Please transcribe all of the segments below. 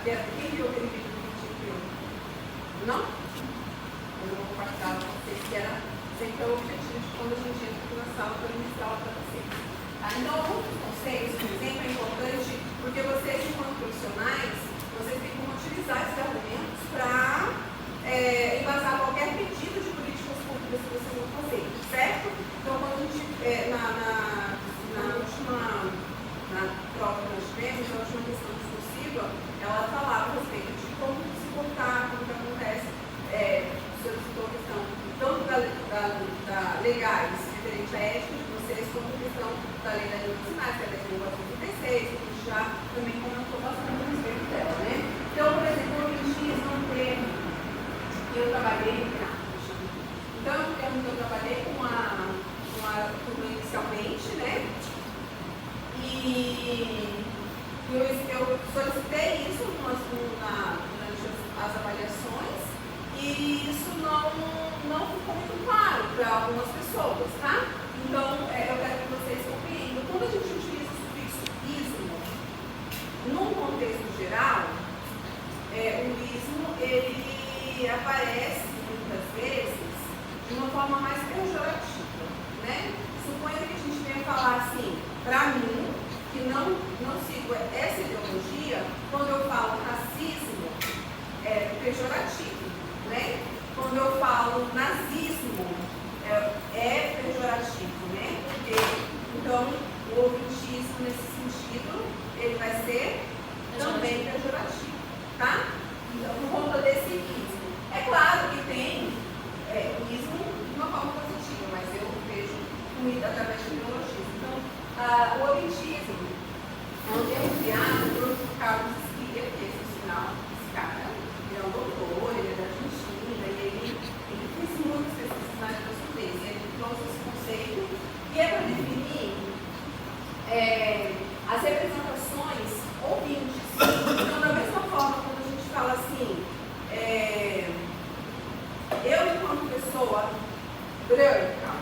Quem viu aquele vídeo que a gente viu? Não? Eu vou compartilhar com vocês que era sempre o objetivo de quando a gente entra na sala para iniciar aula para vocês. Então, alguns conceitos, por exemplo, é importante porque vocês, enquanto profissionais, vocês têm como utilizar esses argumentos para embasar qualquer pedido de políticas públicas que vocês vão fazer, certo? Então, quando a gente, na prova que nós tivemos, na última questão discursiva, ela falava a respeito de como se comportar, como que acontece, solicitou a questão tanto da legais, referente à ética de vocês, quanto a questão da lei das medicinais, que é a lei de 1936, que a gente já também comentou bastante a respeito dela, né? Então, por exemplo, o oventismo é um termo que eu trabalhei, então, é um termo que eu trabalhei com uma turma inicialmente, né? E eu solicitei isso durante as avaliações e isso não ficou muito claro para algumas pessoas, tá? Então, eu quero que vocês compreendam. Quando a gente utiliza o sufixo ismo, num contexto geral, o ismo, ele aparece, muitas vezes, de uma forma mais pejorativa, né? Suponha que a gente venha falar assim, para mim, que não sigo essa ideologia, quando eu falo racismo, é pejorativo, né? Quando eu falo nazismo, é pejorativo, né? Porque, então, o oventismo, nesse sentido, ele vai ser também pejorativo, tá? Então, por conta desse ismo. É claro que tem o ismo de uma forma positiva, mas eu vejo através de ideologias. Então, o oventismo é um termo criado por Carlos Esquia, que é esse sinal, esse cara, ele é um doutor, ele é da Argentina, e ele fez muitas pesquisas na área da surdez, e ele trouxe esse conceito, e é para definir as representações ouvintes. Então, da mesma forma, quando a gente fala assim, eu, enquanto pessoa branca,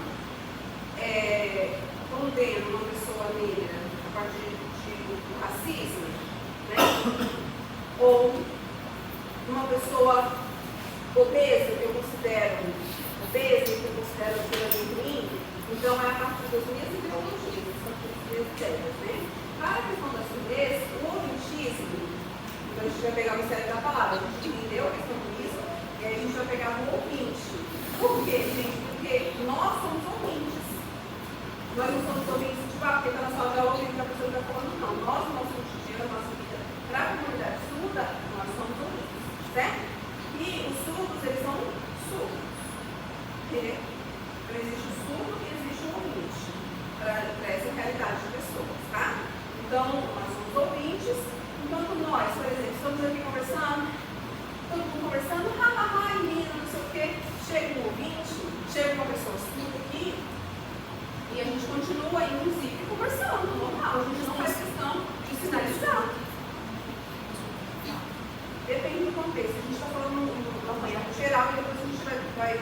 condeno uma pessoa negra a partir do racismo, né? Ou uma pessoa obesa, que eu considero aquilo ali ruim, então é a partir das minhas ideologias, das minhas ideias, né? Para a questão da surdez, o ouvintismo, então a gente vai pegar o mistério da palavra, a gente entendeu a questão disso, e aí a gente vai pegar o ouvinte. Por quê, gente? Porque nós somos ouvintes. Nós não somos ouvintes, tipo, porque está na sala de aula ouvindo que a pessoa está falando, não. Nós, no nosso cotidiano, na nossa vida, para a comunidade surda, nós somos ouvintes, certo? E os surdos, eles são surdos. Entendeu? Então, existe o surdo e existe o ouvinte, para essa realidade de pessoas, tá? Então, nós somos ouvintes, enquanto nós, por exemplo, estamos aqui conversando, todo mundo conversando, menina, não sei o quê, chega um ouvinte, chega uma pessoa surda aqui, e a gente continua, inclusive, conversando, normal, a gente não faz questão de sinalizar. Depende do contexto, a gente está falando no apanhado geral e depois a gente vai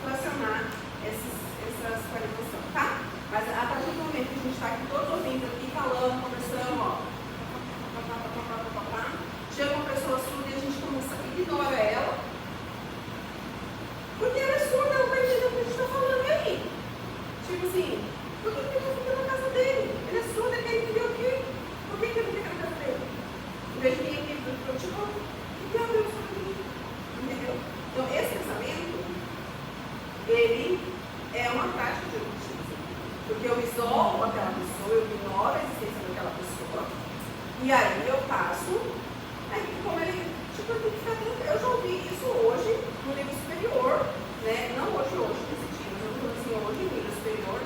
fracionar essas qualificações, tá? Mas a partir do momento que a gente está aqui todos ouvindo, aqui falando, conversando, ó, chega uma pessoa surda e a gente começa a ignorar ela, porque ela é surda, ela não vai entender o que a gente está falando aí. Tipo assim, por que ele não fica na casa dele? Ele é surdo, ele quer entender o quê? Por que ele não fica na casa dele? Em vez de vir aqui para o futebol, o que é o meu surdo? Entendeu? Então, esse pensamento, ele é uma prática de ocultismo. Porque eu isolo aquela pessoa, eu ignoro a existência daquela pessoa, e aí eu passo, como ele, tipo, eu tenho que ficar atento. Eu já ouvi isso hoje no nível superior, né? Não hoje, nesse tipo, mas eu estou assim, hoje no nível superior,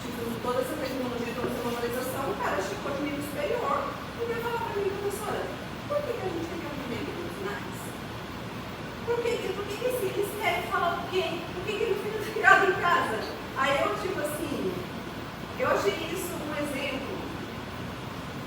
tipo, toda essa tecnologia, toda essa normalização, o cara chegou de nível superior e veio falar para mim, professora, por que a gente tem que aprender os sinais? Por que eles querem falar o quê? Por que ele fica criado em casa? Aí eu, tipo assim, eu achei isso um exemplo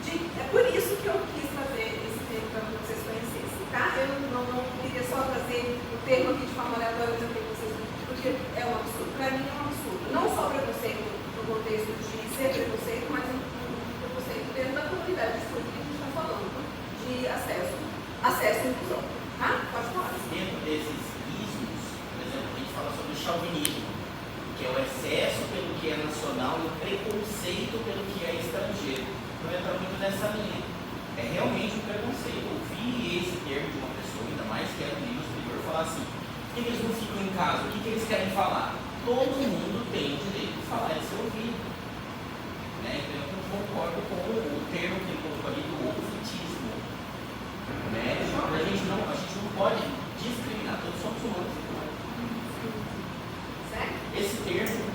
de. É por isso que eu quis fazer esse termo para que vocês conhecessem, tá? Eu não queria só trazer o termo aqui de forma aleatória para vocês, porque é um absurdo. Para mim é um absurdo. Não só preconceito no contexto de ser preconceito, mas um preconceito dentro da comunidade de estudo que a gente está falando. todo mundo tem o direito de falar e ser ouvido. Né? Então eu não concordo com o termo que ele colocou ali do ouvitismo. Né? A gente não pode discriminar, todos somos humanos. Certo? Esse termo,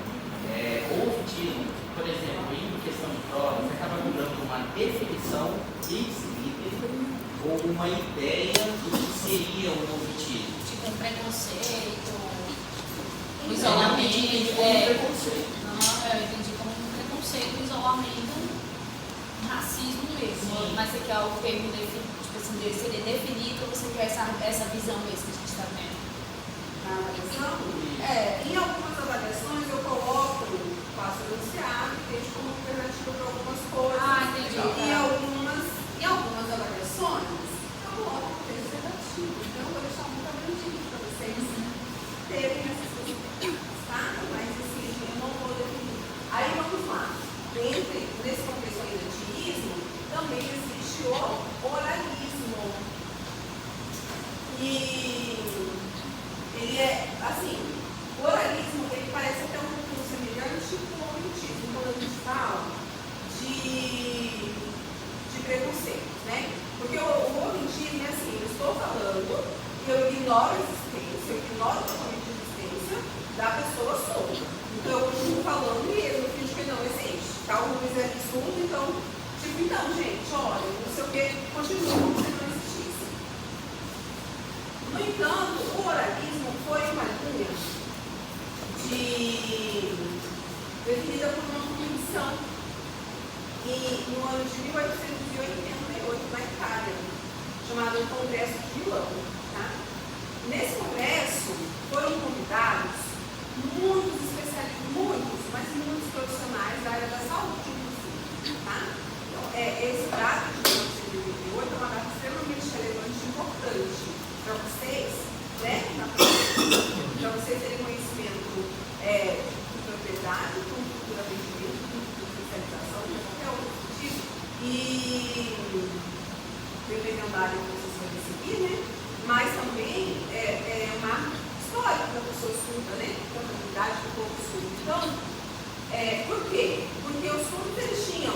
ouvitismo, por exemplo, em questão de prova, você acaba dando uma definição ipsis-literis ou uma ideia do que seria um ouvitismo. Tipo um preconceito, Eu isolamento. entendi como preconceito. Não, eu entendi como um preconceito, isolamento, racismo mesmo. Sim. Mas você quer o termo tipo assim, seria definido ou você quer essa visão mesmo que a gente está vendo? Na avaliação, em algumas avaliações eu coloco, faço enunciado e deixo como alternativa para algumas coisas. Entendi. Em algumas avaliações, eu coloco o texto redativo. Então, eu vou deixar muito abrangente para vocês terem essas coisas, tá? Mas, assim, eu não vou definir. Aí, vamos lá. Nesse contexto ainda de ismo, também existe o oralismo. E ele é, assim, o oralismo, ele parece até um pouquinho semelhante com o ouvitismo, quando a gente fala de preconceito, né? Porque o ouvitismo é assim, eu estou falando e eu ignoro a existência, eu ignoro totalmente a existência da pessoa surda. Então eu continuo falando e eu finjo que não existe. Tá? O Luiz é surdo, então, então, gente, olha, não sei o que, continua como se não existisse. No entanto, o oralismo foi uma linha definida por uma comissão no ano de 1888 na Itália, chamado Congresso de Milão. Tá? Nesse congresso foram convidados muitos especialistas, mas muitos profissionais da área da saúde, inclusive. Tá? Então, esse dado de 1988 é uma data extremamente relevante e importante para vocês, né? Para vocês terem conhecimento de propriedade, com cultura de vendimento, com especialização, de qualquer outro tipo, e dependendo da área que vocês vão seguir, né? Mas também é um marco histórico da pessoa surda, né? Da comunidade do povo surdo. Então, por quê? Porque os surdos eles tinham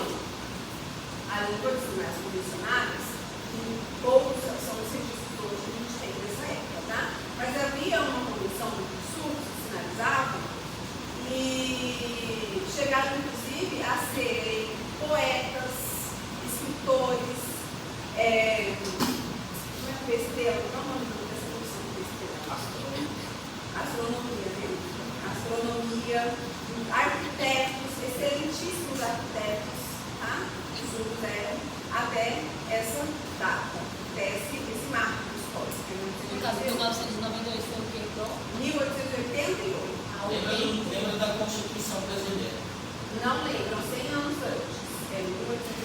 a língua de sinais convencionais, que poucos são os registros hoje que a gente tem nessa época, tá? Mas havia uma convenção de surdos que sinalizavam e chegaram inclusive a serem poetas, escritores, besteira, não é o nome dessa profissão de besteira? Astronomia, né? Astronomia, arquitetos, excelentíssimos arquitetos, tá? Os surdos eram até essa data, até esse marco histórico. No caso, 1992 foi o quê? 1888. Lembra da Constituição Brasileira? Não lembram, 100 anos antes. 1888.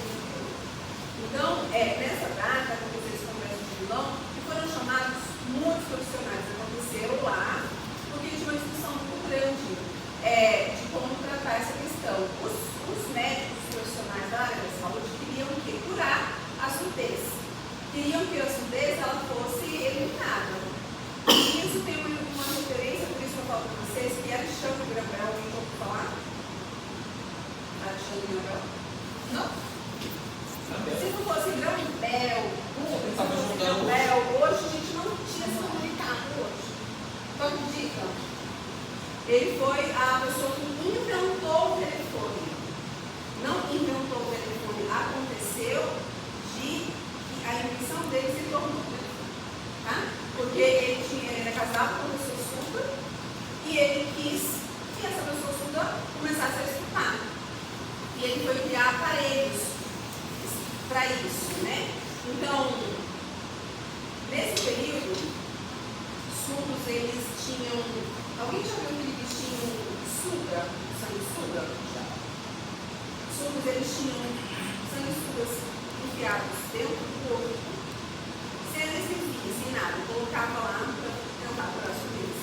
Então, nessa data, aconteceu esse Congresso de Milão, e foram chamados muitos profissionais. Aconteceu lá, porque tinha uma discussão muito grande de como tratar essa questão. Os médicos profissionais da área da saúde queriam curar a surdez. Queriam que a surdez ela fosse eliminada. E isso tem uma referência, por isso que eu falo para vocês, que Alexandre Graham Bell, alguém já ouviu falar? Alexandre Graham Bell? Não? Se não fosse Graham Bell, hoje a gente não tinha se comunicado hoje. Então, acredita? Ele foi a pessoa que inventou o telefone. Não inventou o telefone, aconteceu de que a invenção dele se tornou o telefone. Tá? Porque ele era casado com uma pessoa surda e ele quis que essa pessoa surda começasse a escutar. E ele foi criar aparelhos para isso, né? Então, nesse período, surdos eles tinham. Alguém já viu aquele bichinho suga? Sanguessuga? Surdos eles tinham sanguessugas enfiados dentro do corpo, sem anestesia, sem nada. Colocava lá para tentar curar a surdez.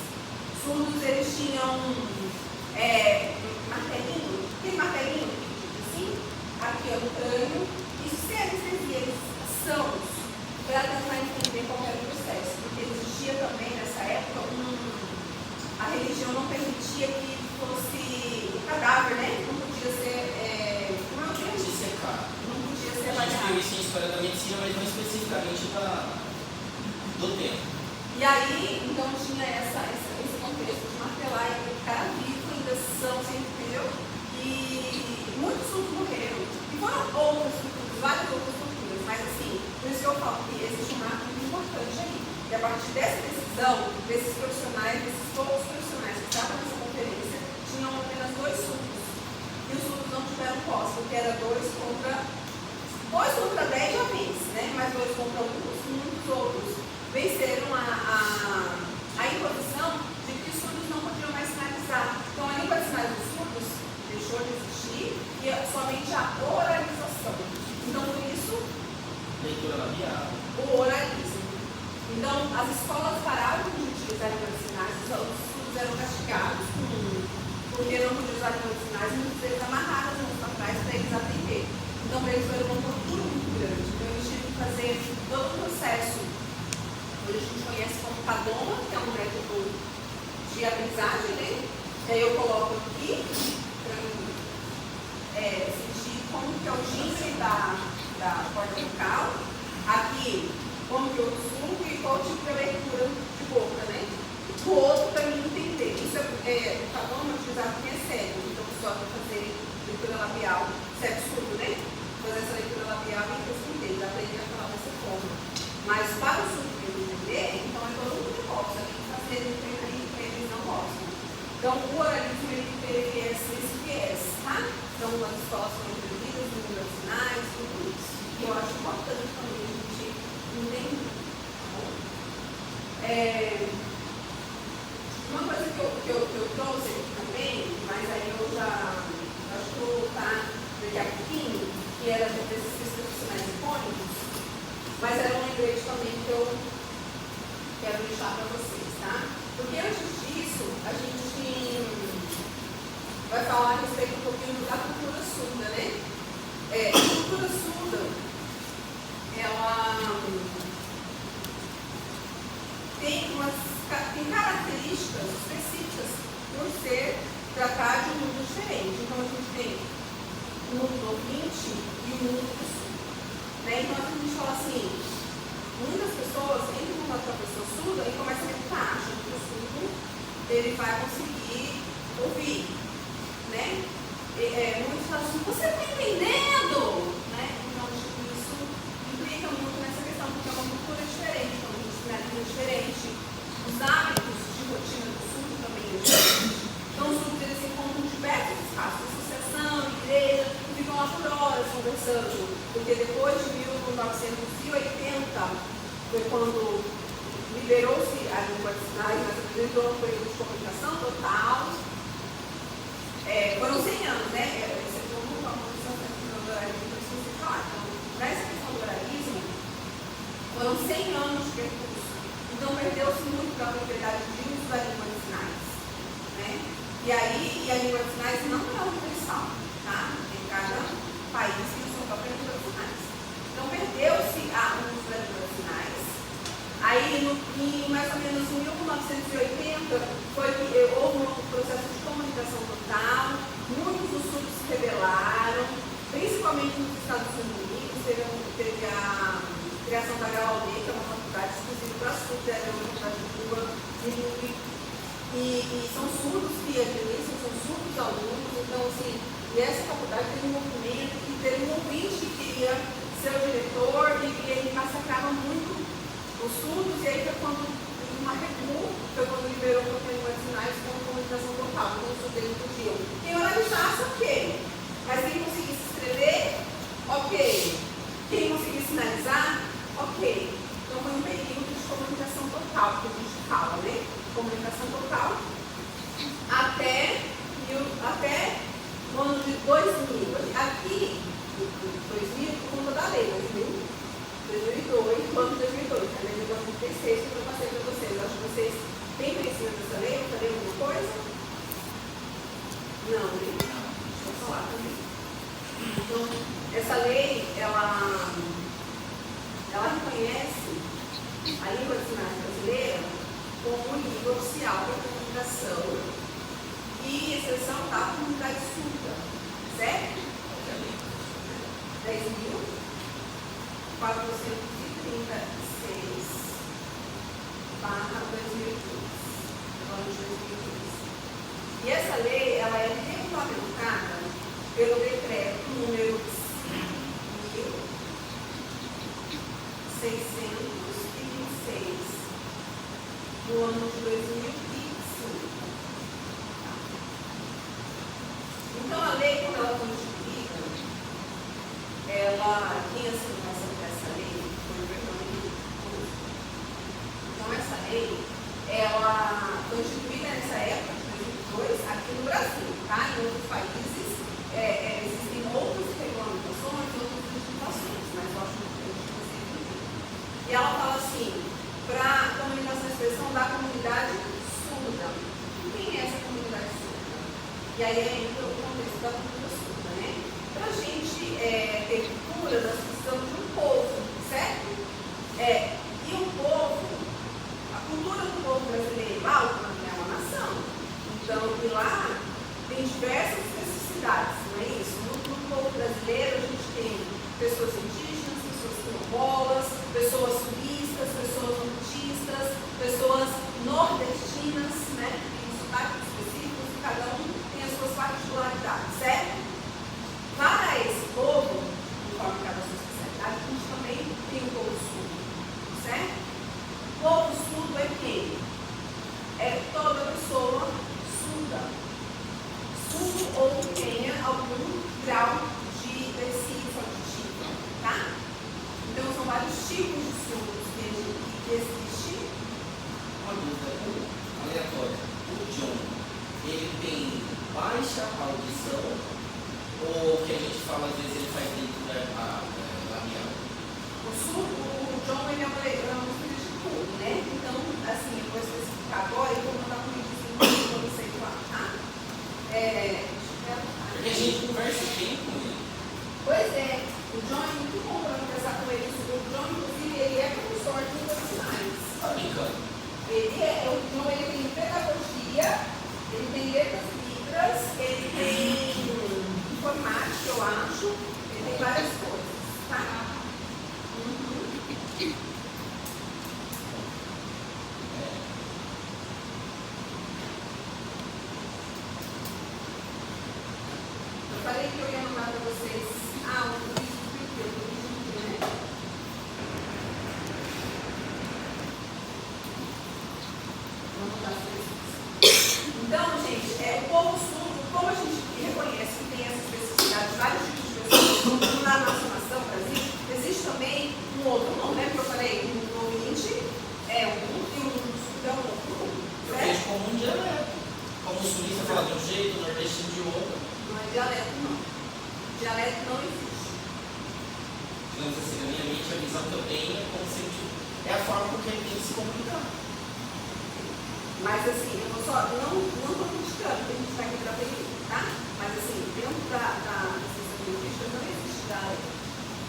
Surdos eles tinham martelinho, aquele martelinho assim, aqui no crânio. Isso sem anestesia, eles são para tentar entender qual era o processo, porque existia também nessa época a religião não permitia que especificamente do tempo. E aí, então tinha esse contexto de martelar e o cara vivo ainda são, você entendeu? E muitos surdos morreram. E foram outras culturas, várias outras culturas, mas assim, por isso que eu falo que existe um marco muito importante aí. E a partir dessa decisão, desses profissionais, desses poucos profissionais que estavam nessa conferência, tinham apenas 2 surdos. E os surdos não tiveram posse, porque era 2 contra 10 já vence, né? Mas 2 contra alguns, muitos outros venceram a imposição de que os surdos não podiam mais sinalizar. Então a língua de sinais dos surdos deixou de existir e somente a oralização. Então por isso, leitura labial, o oralismo. Então as escolas pararam de utilizar a língua de sinais, os surdos eram castigados porque não podiam usar a língua de sinais, e muitos deles amarraram as mãos para trás para eles aprender. Então para eles foi uma tortura muito grande. Então eles tinham que fazer todo o processo. Hoje a gente conhece como Padoma, que é um método de aprendizagem, né? E aí eu coloco aqui para sentir como que é o timbre da corda vocal. Aqui, como que eu subo e qual tipo de abertura de boca, né? O outro para mim entender. Isso o Padoma é utilizado quem é cego, então só para fazer leitura labial, cego surdo, né? Fazer essa leitura labial e entender, aprender a falar dessa forma. Mas para o surdo entender, então é todo mundo que gosta, tem que fazer eles não gostam. Então o oralismo ele teve esse viés, tá? Então as escolas foram introduzidas, os números sinais, tudo isso. E eu acho importante também a gente entender. Tá bom? Uma coisa que eu trouxe aqui também, mas aí eu já acho que vou voltar daqui a pouquinho, que era desses profissionais icônicos, mas era um lembrete também que eu quero deixar para vocês, tá? Porque antes disso, a gente vai falar a respeito um pouquinho da cultura surda, né? A cultura surda, ela tem características específicas por ser tratar de um mundo diferente. Então a gente tem o mundo do ouvinte e o mundo do surdo, né? Então a gente fala assim, muitas pessoas entram numa pessoa surda e começam a acreditar, achando que o surdo ele vai conseguir ouvir, né? Muitos falam assim, você está entendendo? Né? Então isso implica muito nessa questão, porque é uma cultura diferente, uma disciplina diferente, os hábitos de rotina do surdo também é diferente. Então os surdos eles se encontram em diversos espaços, associação, igreja, e ficam lá por horas conversando, porque depois de 1980 foi quando liberou-se a língua de sinais, mas entrou no período de comunicação total. Foram 100 anos, né? Esse é como uma questão do oralismo, por isso que você fala. Então, nessa questão do oralismo, foram 100 anos de percurso. Então, perdeu-se muito da propriedade de uso da língua de sinais, né? E aí, a língua de sinais não é universal, tá? Em cada país tem a sua própria língua de sinais. Então, perdeu-se o uso da língua de sinais. Aí, em mais ou menos 1980, foi que houve um processo de comunicação total, muitos dos surdos se rebelaram, principalmente nos Estados Unidos, teve a criação da HOD, que é uma faculdade exclusiva para surdos, é uma faculdade de língua bilíngue, e são surdos que administram, são surdos alunos, então assim, e essa faculdade teve um movimento que teve um ouvinte que queria ser o diretor e ele massacrava muito os surdos, e aí foi quando uma recuo, foi quando liberou o língua de sinais com comunicação total, então os surdos podiam. Quem oralizasse, ok, mas quem conseguisse escrever, ok, quem conseguisse sinalizar, ok. Então foi um período de comunicação total, que a gente fala, né? Comunicação total, até o ano de 2000. Aqui, 2000, por conta da lei, 2002, o ano de 2002, a lei de 2016, que eu passei para vocês. Eu acho que vocês têm conhecimento dessa lei, eu falei alguma coisa? Não, né? Deixa eu falar também. Então, essa lei, ela reconhece a língua de sinais brasileira como língua oficial para comunicação e exceção da comunidade surda, certo? 10.430 do ano de 2015. E essa lei, ela é regulamentada pelo decreto número 5.626 do ano de 2005. Então, a lei, quando ela foi instituída, quem assinou essa lei foi o Fernando Henrique. Então, essa lei, ela foi instituída nessa época, de 2002, aqui no Brasil, tá? Em outros países, existem outras regulamentações, outras legislações, mas eu acho importante que você entenda. E ela fala assim, para a comunicação e expressão da comunidade surda. Quem é essa comunidade surda? E aí entra o contexto da cultura surda, né? Para a gente ter cultura, nós precisamos de um povo, certo? E o povo, a cultura do povo brasileiro, é uma nação. Então, e lá tem diversas especificidades, não é isso? No povo brasileiro, a gente tem pessoas indígenas, pessoas quilombolas, pessoas sulistas, pessoas nortistas, pessoas nordestinas, né? Tem sotaques específicos e cada um tem as suas particularidades, certo? Para esse povo, conforme cada sua especialidade, a gente também tem o povo surdo, certo? O povo surdo é quem? É toda pessoa surda. Surdo ou que tenha algum grau de deficiência auditiva, tá? Então, são vários tipos de surdos que existem. Uma dúvida aleatória. O John, ele tem baixa audição ou que a gente fala, às vezes, ele faz leitura labial? O surdo, o John, ele é uma música de tudo, né? Então, assim, eu vou especificar agora e vou mandar um videozinho para vocês lá, tá? Porque a gente conversa bem com ele. Pois é, o John é muito bom para conversar com ele. O John, inclusive, ele é professor de profissionais. Tá brincando? O John, ele tem pedagogia, ele tem letras libras, ele tem informática, eu acho, ele tem várias coisas, tá? Eu falei que eu ia mandar para vocês o vídeo do né? Vou mandar para vocês. Então, gente, o povo surdo, como a gente reconhece que tem essa especificidade, vários tipos de pessoas na nossa nação, Brasil, existe também um outro nome, né? Que eu falei, no índice é um e o surdo é um outro. Eu vejo como um dialeto. Como o sulista fala de um jeito, o nordestino de outro. Não é dialeto, não. Dialeto não existe. Digamos assim, na minha mente, a visão que eu tenho é como se é a forma com que ele tem que se comunicar. Mas assim, eu não estou criticando, a gente vai quebrar bem, tá? Mas assim, dentro da ciência linguística não existe dialeto.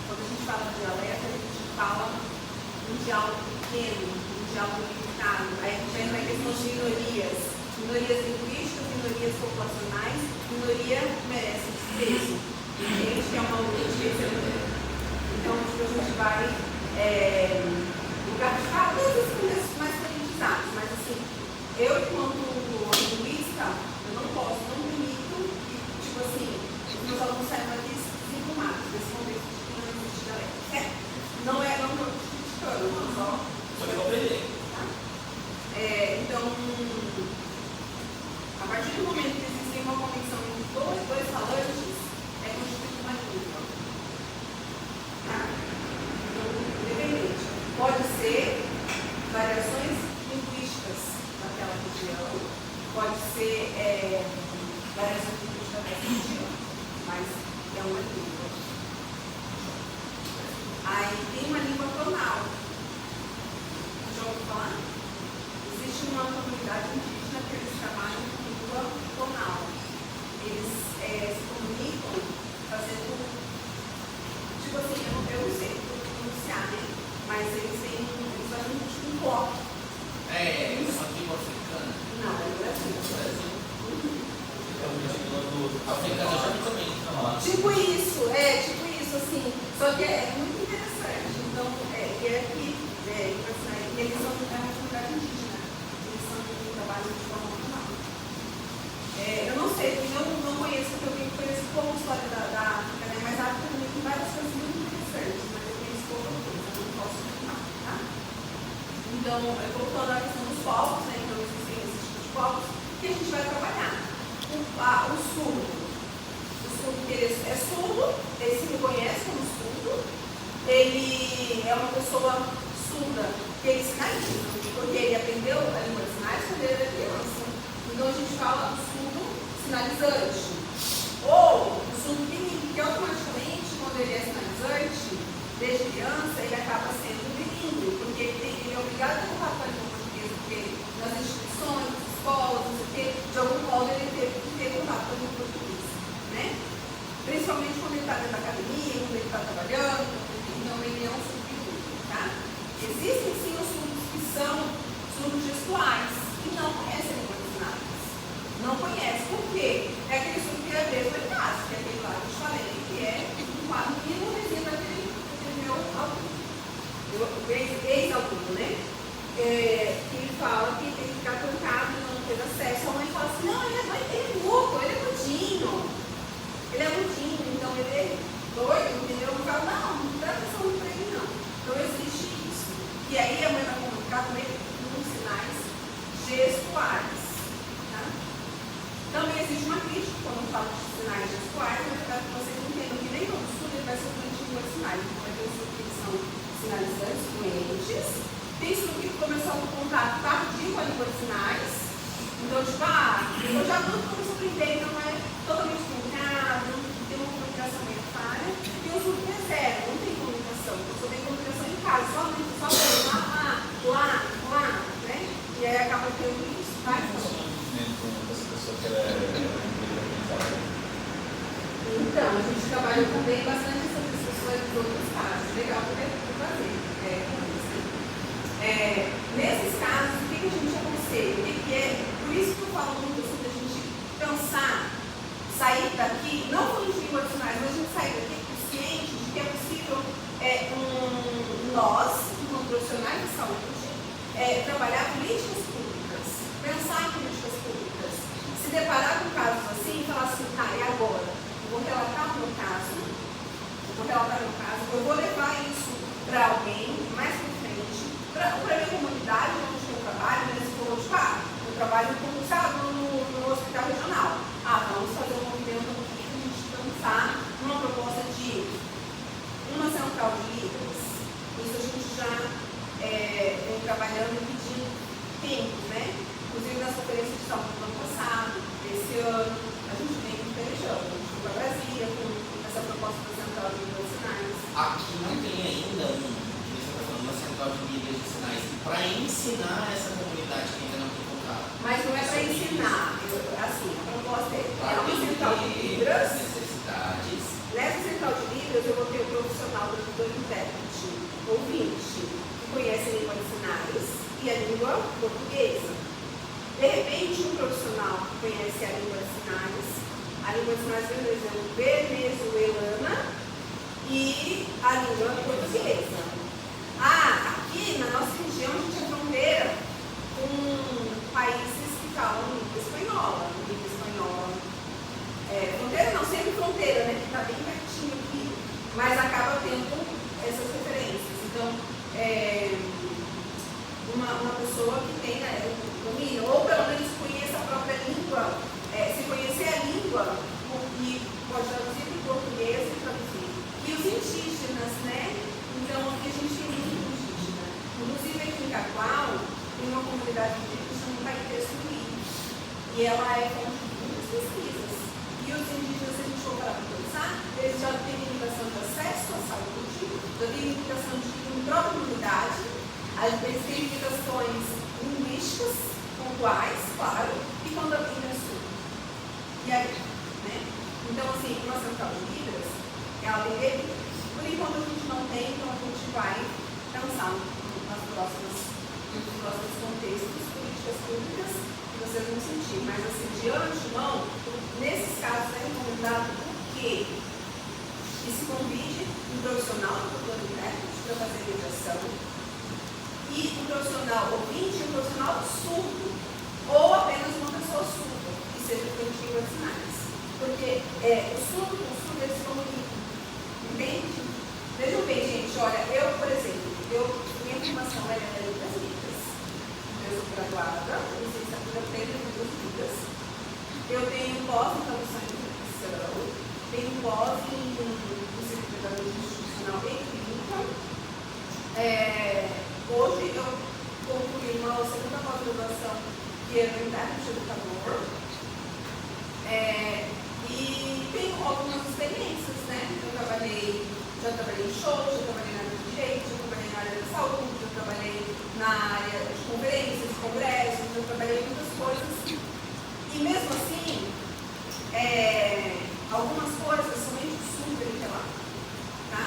Quando a gente fala de dialeto, a gente fala um diálogo pequeno, um diálogo limitado. Aí a gente entra na questão de minorias. Minorias linguísticas, minorias populacionais, minoria merece peso. Entende que é uma urgência. Então, a gente vai lugar todas as coisas mais politizadas, mas assim, eu, enquanto linguista, eu não posso, não limito, e, tipo assim, os meus alunos saem daqui desarrumados, desse contexto de que não existe dialeto, certo? Não estou criticando, não, só para compreender. Tá? Então, a partir do momento que existe uma conexão entre dois falantes, é constituída uma língua. Tá? Então, independente. Pode ser variações linguísticas daquela região, pode ser variações linguísticas daquela região, mas é uma língua. Aí tem uma língua tonal. Já ouviu falar? Existe uma comunidade indígena que eles trabalham com língua tonal. Eles se comunicam fazendo, tipo assim, eu não sei pronunciar, né? Mas eles fazem um bloco. Uma língua africana. Não, é no Brasil. Africana eu já vi também. Tipo isso, assim. Só que é muito interessante. Então, e aqui Então, voltando à questão dos povos, né? Então, existem esses tipos de povos que a gente vai trabalhar. O surdo. O surdo que ele é surdo, ele se reconhece como surdo, ele é uma pessoa surda que ele sinaliza, porque ele aprendeu a língua de sinais quando ele era criança. Então a gente fala do surdo sinalizante. Ou o surdo bilíngue, que automaticamente, quando ele é sinalizante, desde criança, ele acaba sendo bilíngue, porque ele é obrigado a ter contato com a língua portuguesa, porque nas instituições, nas escolas, não sei o quê, de algum modo ele teve que ter contato com a língua portuguesa, né? Principalmente quando ele está dentro da academia, quando ele está trabalhando, então ele é um surdo bilíngue, tá? Existem sim os surdos que são surdos gestuais, que não conhecem a língua de sinais. Não conhecem, por quê? É aquele surdo que é mesmo em casa, que é aquele lá que eu te falei, que é um mínimo residente daquele meu aluno, ex-aluno, né? Que ele fala que tem que ficar trancado e não ter acesso. A mãe fala assim, não, ele é louco, ele é mudinho. Ele é mudinho, então ele é doido, entendeu? Eu falo, não dá atenção pra ele não. Então existe isso. E aí a mãe vai comunicar com ele com sinais gestuais. Tá? Também existe uma crítica quando eu falo de sinais gestuais, mas para que vocês entendam que nem todo surdo ele vai ser fluente em língua de sinais. Então vai ter os surdos que são sinalizantes, fluentes. Tem surdo que começou a contato tardio com a língua de sinais. Então, tipo, eu já não começo a aprender, então é totalmente truncado, tem uma comunicação meio falha. E o surdo que é zero, não tem comunicação. Eu só tenho comunicação em casa, só lá, né? E aí acaba tendo isso, tá? Então, a gente trabalha também bastante essas discussões de outros casos. Legal poder fazer com isso, né? Nesses casos, o que a gente aconselha? Por isso que eu falo muito assim, da gente pensar, sair daqui, não falando de língua de sinais, mas a gente sair daqui consciente de que é possível nós, como profissionais de saúde, trabalhar políticas públicas, pensar em políticas públicas, se deparar com casos assim e falar assim, tá, e agora? Eu vou relatar o meu caso, eu vou levar isso para alguém mais para frente, para a minha comunidade, onde eu trabalho, né? Se for eu trabalho como, sabe, no hospital regional. Vamos fazer um movimento aqui para a gente pensar numa proposta de uma central de líderes. Isso a gente já vem trabalhando e pedindo tempo, né? Inclusive nas conferências de saúde do ano passado, esse ano, a gente vem pelejando. A gente foi para Brasília com essa proposta da central de líderes de sinais. Aqui não tem ainda uma central de líderes de sinais para ensinar essa comunidade que ainda não tem contato. Mas não é para ensinar. Assim, a proposta é uma central de líderes. Necessidades. Nessa central de líderes eu vou ter o profissional do intérprete, ouvinte, que conhece a língua de sinais e a língua portuguesa. De repente, um profissional que conhece a língua de sinais venezuelana e a língua portuguesa. Aqui na nossa região a gente é fronteira com países que falam língua espanhola. Fronteira não, sempre fronteira, né? Que está bem pertinho aqui, mas acaba tendo essas referências. Então, uma pessoa que tenha domínio, ou pelo menos conheça a própria língua, se conhecer a língua, e pode traduzir para o português e traduzir. E os indígenas, né? Então, aqui a gente tem muito indígena. Inclusive, aqui em Cacoal, tem uma comunidade indígena que chama Paiteçuí. E ela é fonte de muitas pesquisas. E os indígenas, se a gente for parar para pensar, eles já têm limitação de acesso à saúde, já têm limitação de própria comunidade, eles têm limitações linguísticas, pontuais, claro, e quando a língua é surda. E aí, né? Então, assim, uma central de líderes, ela tem devido. Por enquanto a gente não tem, então a gente vai pensar nos próximos contextos, políticas públicas, que vocês vão sentir. Mas, assim, de antemão, nesses casos é recomendado que se convide um profissional do plano intérprete para fazer mediação e um profissional ouvinte e um profissional surdo, ou apenas uma pessoa surda, que seja fluente em língua de sinais. Porque o surdo com o surdo eles se comunicam. Entende? Vejam bem, gente, olha, eu, por exemplo, minha formação é de letras libras. pós-graduada, licenciatura plena em duas vidas. Eu tenho pós em tradução e interpretação, tenho pós em pedagogia institucional e clínica. Hoje eu concluí uma segunda pós-graduação que é no intérprete educador. E tenho algumas experiências, né? Já trabalhei em shows, já trabalhei na área de direito, já trabalhei na área da saúde, já trabalhei na área de conferências, congressos, já trabalhei em muitas coisas. E mesmo assim, algumas coisas são meio super interladas, tá?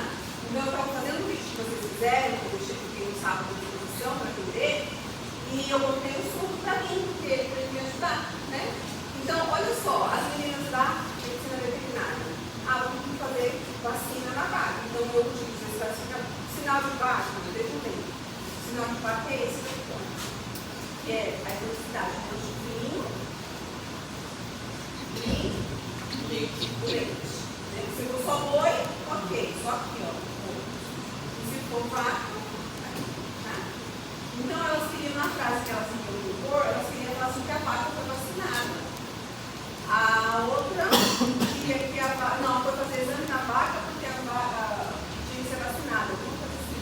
Então eu estava fazendo o vídeo que vocês fizeram, eu fiquei um sábado de exposição para atender, e eu botei o surdo para mim, porque ele me ajudar, né? Então, olha só, as meninas da medicina veterinária, vamos fazer vacina na vaca. Então, eu utilizo esse classificador. Sinal de vaca, veja bem. Sinal de vaca é esse aqui, que é a velocidade do vinho e o leite. Se for só boi, ok, só aqui, ó. E se for vaca, tá? Então, elas queriam, na frase que elas iam pôr, elas queriam falar assim que a vaca foi vacinada. A outra queria que a vaca. Não, foi fazer exame na vaca porque a vaca tinha que ser vacinada. Vamos fazer assim.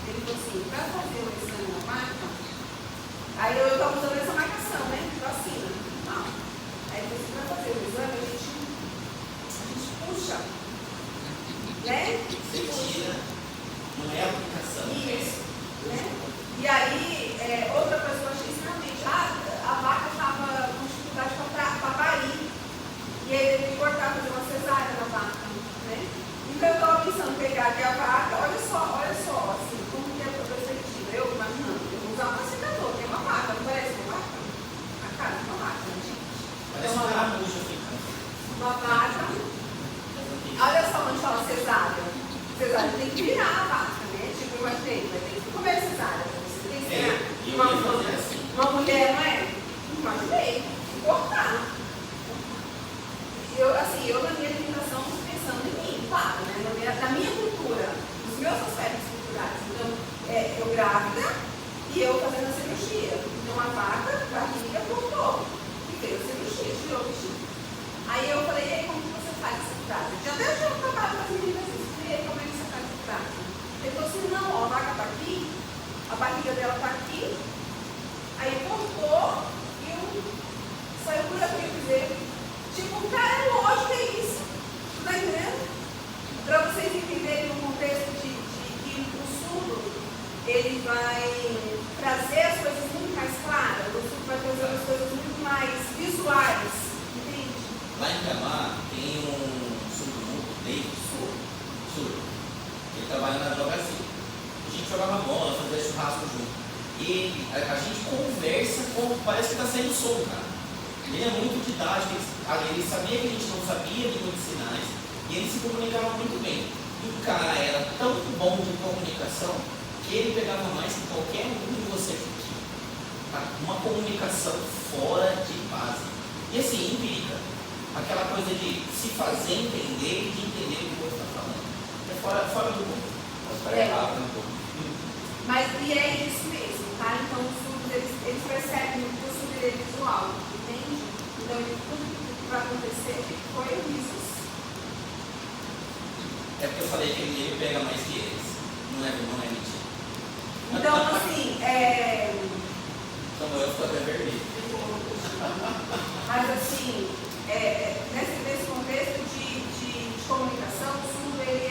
Ele falou assim: para fazer o exame na vaca, aí eu estava usando essa marcação, né? Vacina. Não. Aí ele falou assim: para fazer o exame, a gente puxa. Né? Você tira, não é aplicação. Isso. Né? E aí, outra coisa que eu achei extremamente. A vaca estava com dificuldade para parir. E aí ele teve que cortar, fazer uma cesárea na vaca, né? Então eu estava pensando em pegar aqui a vaca, olha só, assim, como que é a perspectiva? Eu imaginando, eu vou usar um pacificador, que é uma vaca, não parece uma vaca? A cara de uma vaca, né, gente? Parece uma caramuja ficando. Uma vaca. Olha só quando fala cesárea. Cesárea tem que virar a vaca, né? Tipo, eu imaginei, vai ter que comer cesárea, você tem que virar. Uma mulher, não é? Imaginei, cortar. Eu na minha alimentação, pensando em mim, claro, né? Na minha cultura, nos meus aspectos culturais. Então, eu grávida e eu fazendo a cirurgia. Então, a vaca, barriga, cortou. E fez a cirurgia, tirou o vestido. Aí eu falei: e aí, como que você faz essa frase? Já trabalho com as meninas, como é que você faz essa frase? Ele falou assim: não, ó, a vaca tá aqui, a barriga dela tá aqui. Aí cortou e saiu por aqui, dizer. Tipo, cara, é lógico, é isso. Tá entendendo? Para vocês entenderem no contexto de que o surdo, ele vai trazer as coisas muito mais claras, o surdo vai trazer as coisas muito mais visuais, entende? Lá em Camar tem um surdo, surdo. Ele trabalha na advocacia. A gente jogava bola, fazia churrasco junto. E a gente conversa como parece que está saindo som, cara. Ele é muito didático, ele sabia que a gente não sabia língua de sinais e ele se comunicava muito bem. E o cara era tão bom de comunicação que ele pegava mais que qualquer um de vocês aqui. Uma comunicação fora de base. E assim, empírica. Aquela coisa de se fazer entender e de entender o que o outro está falando. É fora do mundo. Mas e é isso mesmo, tá? Então os surdos, eles percebem que o surdo é visual. Entende? Então, tudo que vai acontecer foi isso. É porque eu falei que ele pega mais que eles. Não é mentira. Então, assim, Samuel ficou até vermelho. Mas, assim, nesse contexto de comunicação, o surdo ele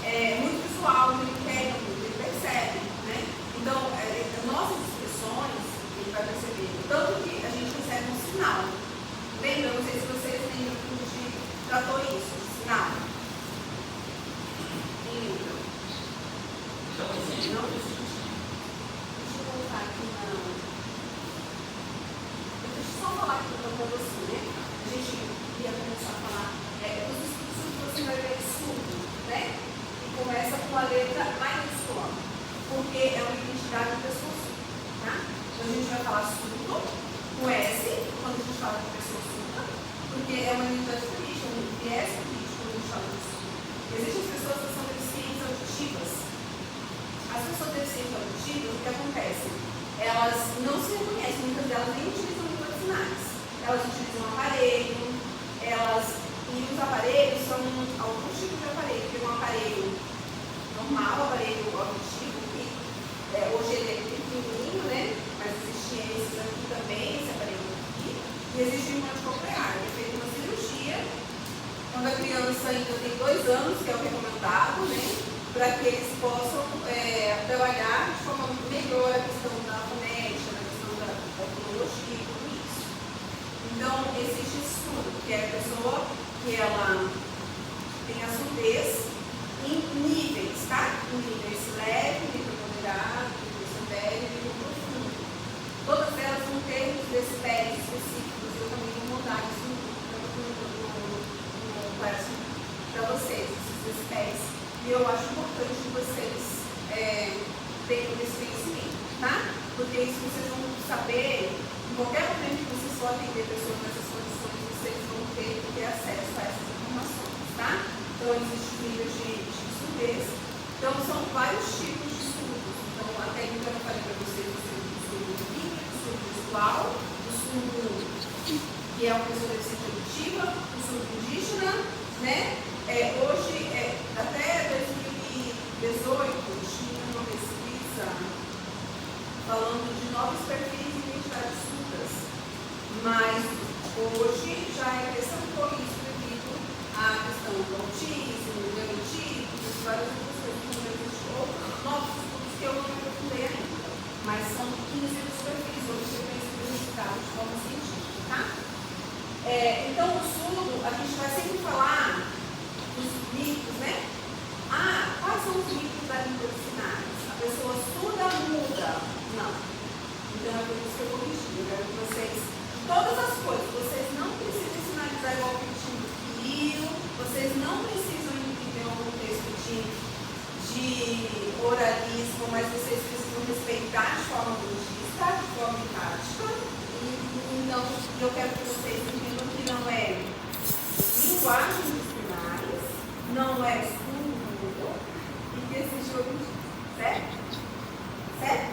é muito visual, ele pega muito, ele percebe, né? Então, nossas expressões, ele vai perceber. Tanto que a gente recebe um sinal. Lembra? Não sei se vocês lembram que a gente tratou isso, sinal. Lembra? Então, assim, Não? Deixa eu voltar aqui na. Deixa eu só falar aqui para você, né? A gente ia começar a falar dos estudos que você vai ver surdo, né? E começa com a letra maiúscula, porque é uma identidade da pessoa surda, tá? Então a gente vai falar surdo com S, quando a gente fala de pessoa surda, porque é uma identidade política, um viés político quando a gente fala disso. Existem as pessoas que são deficientes auditivas. As pessoas deficientes auditivas, o que acontece? Elas elas não se reconhecem, muitas delas nem utilizam língua de sinais. Elas utilizam aparelho, e os aparelhos são alguns tipos de aparelho. Tem um aparelho normal, aparelho auditivo, que hoje ele é pequenininho, né? Mas existem esses aqui também, esse aparelho aqui. E existe o implante coclear, que é feito uma cirurgia quando a criança ainda tem 2 anos, que é o recomendado, né? Para que eles possam trabalhar de forma melhor a questão da fonética, a questão da fonologia e tudo isso. Então, existe estudo, que é a pessoa que ela tem a surdez em níveis, tá? Em níveis leve, nível moderado, nível severo e nível profundo. Todas elas vão ter os decibéis específicos. Eu também vou mudar isso no classe para vocês, esses decibéis. E eu acho importante que vocês tenham esse conhecimento, tá? Porque isso vocês vão saber, em qualquer momento que vocês for atender pessoas nessas condições, vocês vão ter acesso a essas informações, tá? Então, existem níveis de surdez. Então, são vários tipos de surdos. Então, a técnica eu falei para vocês, o surdo clínico, o surdo visual, o surdo que é uma pessoa deficiente auditiva, o surdo indígena, né? Hoje, até 2018, tinha uma pesquisa falando de novos perfis de identidades surdas, mas hoje já acrescentou isso devido à questão do autismo, do neurotipos, várias outras coisas, como existem outros novos estudos que eu não me aprofundei ainda, mas são 15 dos perfis hoje que têm sido identificados de forma científica, tá? Então, o surdo, a gente vai sempre falar dos mitos, né? Quais são os mitos da língua de sinais? A pessoa surda muda? Não. Então é por isso que eu corrigi. Eu quero que vocês, todas as coisas, vocês não precisam sinalizar igual o pedido do fio, vocês não precisam entender um contexto de oralismo, mas vocês precisam respeitar de forma logística, de forma empática. Então, eu quero que vocês entendam que não é linguagem de sinais, não é surdo e que existe o objeto, certo? Certo?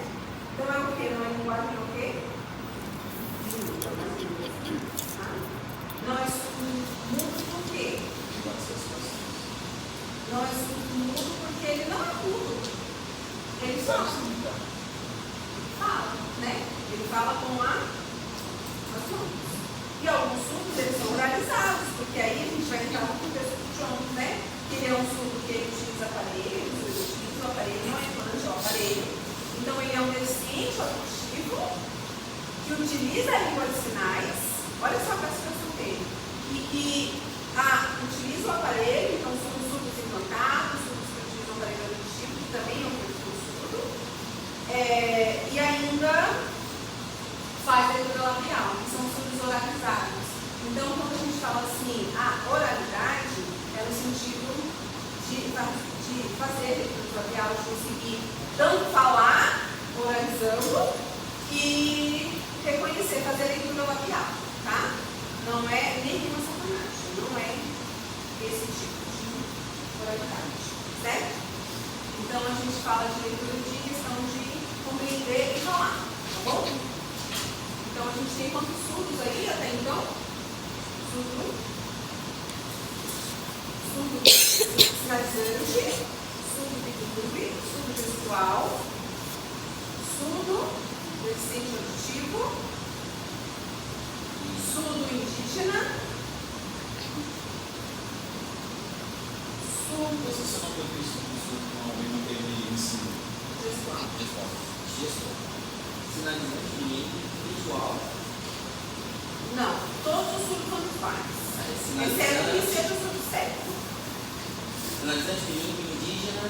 Então é o que? Não é linguagem, é o quê? Não é surdo mudo por quê? Não é surdo mudo porque ele não é mudo. Ele só fala, né? Ele fala com as mãos. E alguns surdos, eles são oralizados, porque aí a gente vai entrar no contexto do Jones, né? Que ele é um surdo que ele utiliza aparelhos, ele utiliza o aparelho, não é implante, é o aparelho. Então, ele é um deficiente auditivo que utiliza a língua de sinais. Olha só a classificação dele. E utiliza o aparelho, então são os surdos implantados, surdos que utilizam o aparelho auditivo, que também é um tipo de surdo. E ainda faz a leitura labial, que são surdos oralizados. Então, quando a gente fala assim, a oralidade é no sentido de fazer a leitura labial, de conseguir tanto falar, oralizando, e reconhecer, fazer a leitura labial, tá? Não é nem uma sacanagem, não é esse tipo de oralidade, certo? Então, a gente fala de leitura de questão de compreender e falar, tá bom? Então, a gente tem quantos surdos aí até então? Surdo sinalizante, surdo bilíngue, surdo gestual, surdo deficiente auditivo, surdo indígena, surdo Você não teve isso com surdo, não teve ensino. gestual. Sinalizante bilíngue, visual. Não, todos os surdos são visuais. Exceto que seja o surdo cego. Sinalizante bilíngue, indígena.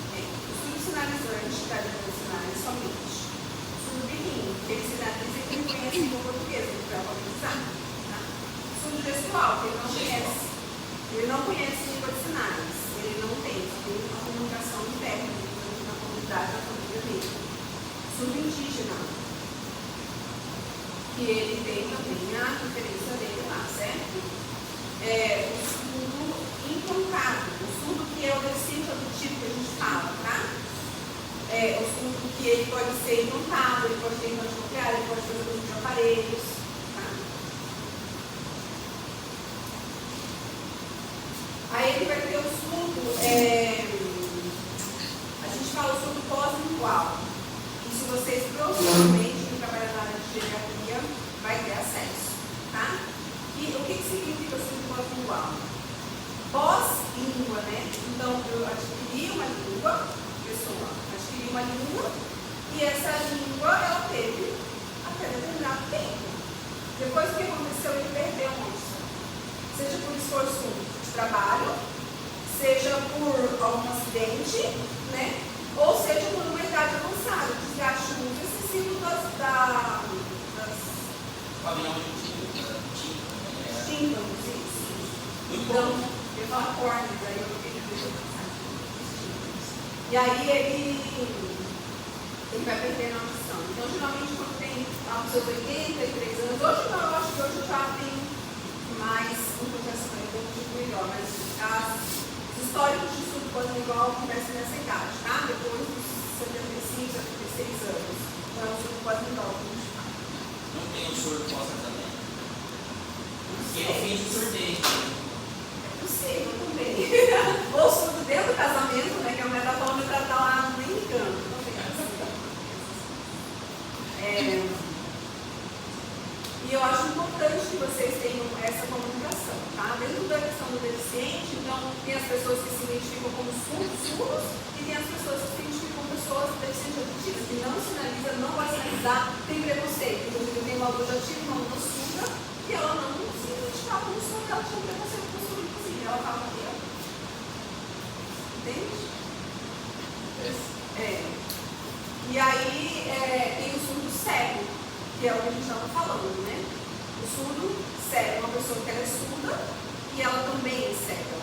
O surdo sinalizante da língua de sinais somente. O surdo bilíngue, que ele sinaliza e ele conhece o português, ele vai alfabetizar. Tá? O surdo gestual, que ele não conhece. Ele não conhece língua de sinais. Ele não tem uma comunicação interna na comunidade, na família dele. Surdo indígena, que ele tem também a referência dele lá, certo? O surdo implantado, o surdo que é o deficiente auditivo que a gente fala, tá? O surdo que ele pode ser implantado, ele pode ter implante nuclear, ele pode fazer uso de aparelhos. Tá? Aí ele vai ter o surdo, a gente fala o surdo pós-lingual. E se vocês provavelmente trabalham na área de geriatria, vai ter acesso. Tá? E o que significa o surdo pós-lingual? Pós-língua, né? Então, eu adquiri uma língua, pessoa adquiriu uma língua, e essa língua, ela teve até determinado tempo. Depois, o que aconteceu? Ele perdeu uma audição. Seja por esforço de trabalho, seja por algum acidente, né? Ou seja por uma idade avançada, desgaste muito excessivo das tímpanos, isso. Então, eu falo cornes, aí eu fiquei e aí ele vai perder a audição. Então, geralmente, quando tem aos seus 83 anos, hoje não, eu acho que hoje já tem mais um processo melhor, mas os históricos de surdo pós-lingual acontecem nessa idade, tá? Depois dos 75, 76 anos. Então, é o surdo pós-lingual que a gente fala. Não tem o surdo pós-tratamento? Porque eu fiz o sorteio. Possível também. Ou surdo dentro do casamento, né? Que é uma metafora para estar lá no engano. E eu acho importante que vocês tenham essa comunicação, tá? Dentro da questão do deficiente, então, tem as pessoas que se identificam como surdos e tem as pessoas que se identificam como pessoas deficientes auditivas, que não sinaliza, não vai sinalizar, tem preconceito. Inclusive, eu tenho uma aluna, já tive uma aluna surda e ela não se identificava como surda, ela tinha preconceito com surdo, inclusive. Ela fala aqui, ó. Entende? E aí, tem o surdo cego, que é o que a gente estava falando, né? O surdo cego é uma pessoa que ela é surda e ela também é cega.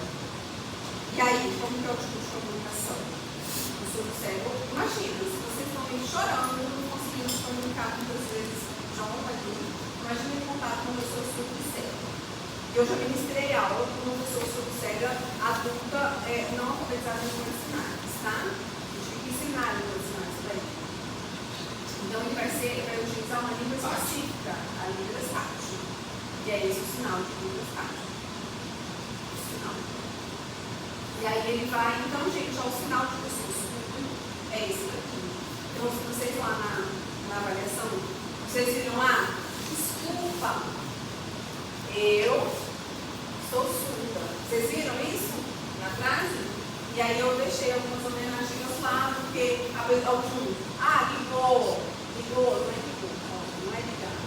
E aí, como que é o tipo de comunicação? O surdo cego, imagina, se vocês estão meio chorando, não conseguindo se comunicar muitas vezes, João ali, imagina em contato com uma pessoa surda e cega. Eu já ministrei aula com uma pessoa surda e cega adulta, não alfabetizada em línguas sinais, tá? A gente tem que ensinar línguas sinais para ele. Então ele vai utilizar uma língua específica, a língua tátil. E é esse o sinal de língua tátil. O sinal. E aí ele vai, então, gente, ó, o sinal de pessoa surda é esse daqui. Então, se vocês lá na avaliação, vocês viram lá, desculpa, eu sou surda. Vocês viram isso na frase? E aí eu deixei algumas homenagens lá, porque algum, ligou, não é ligar.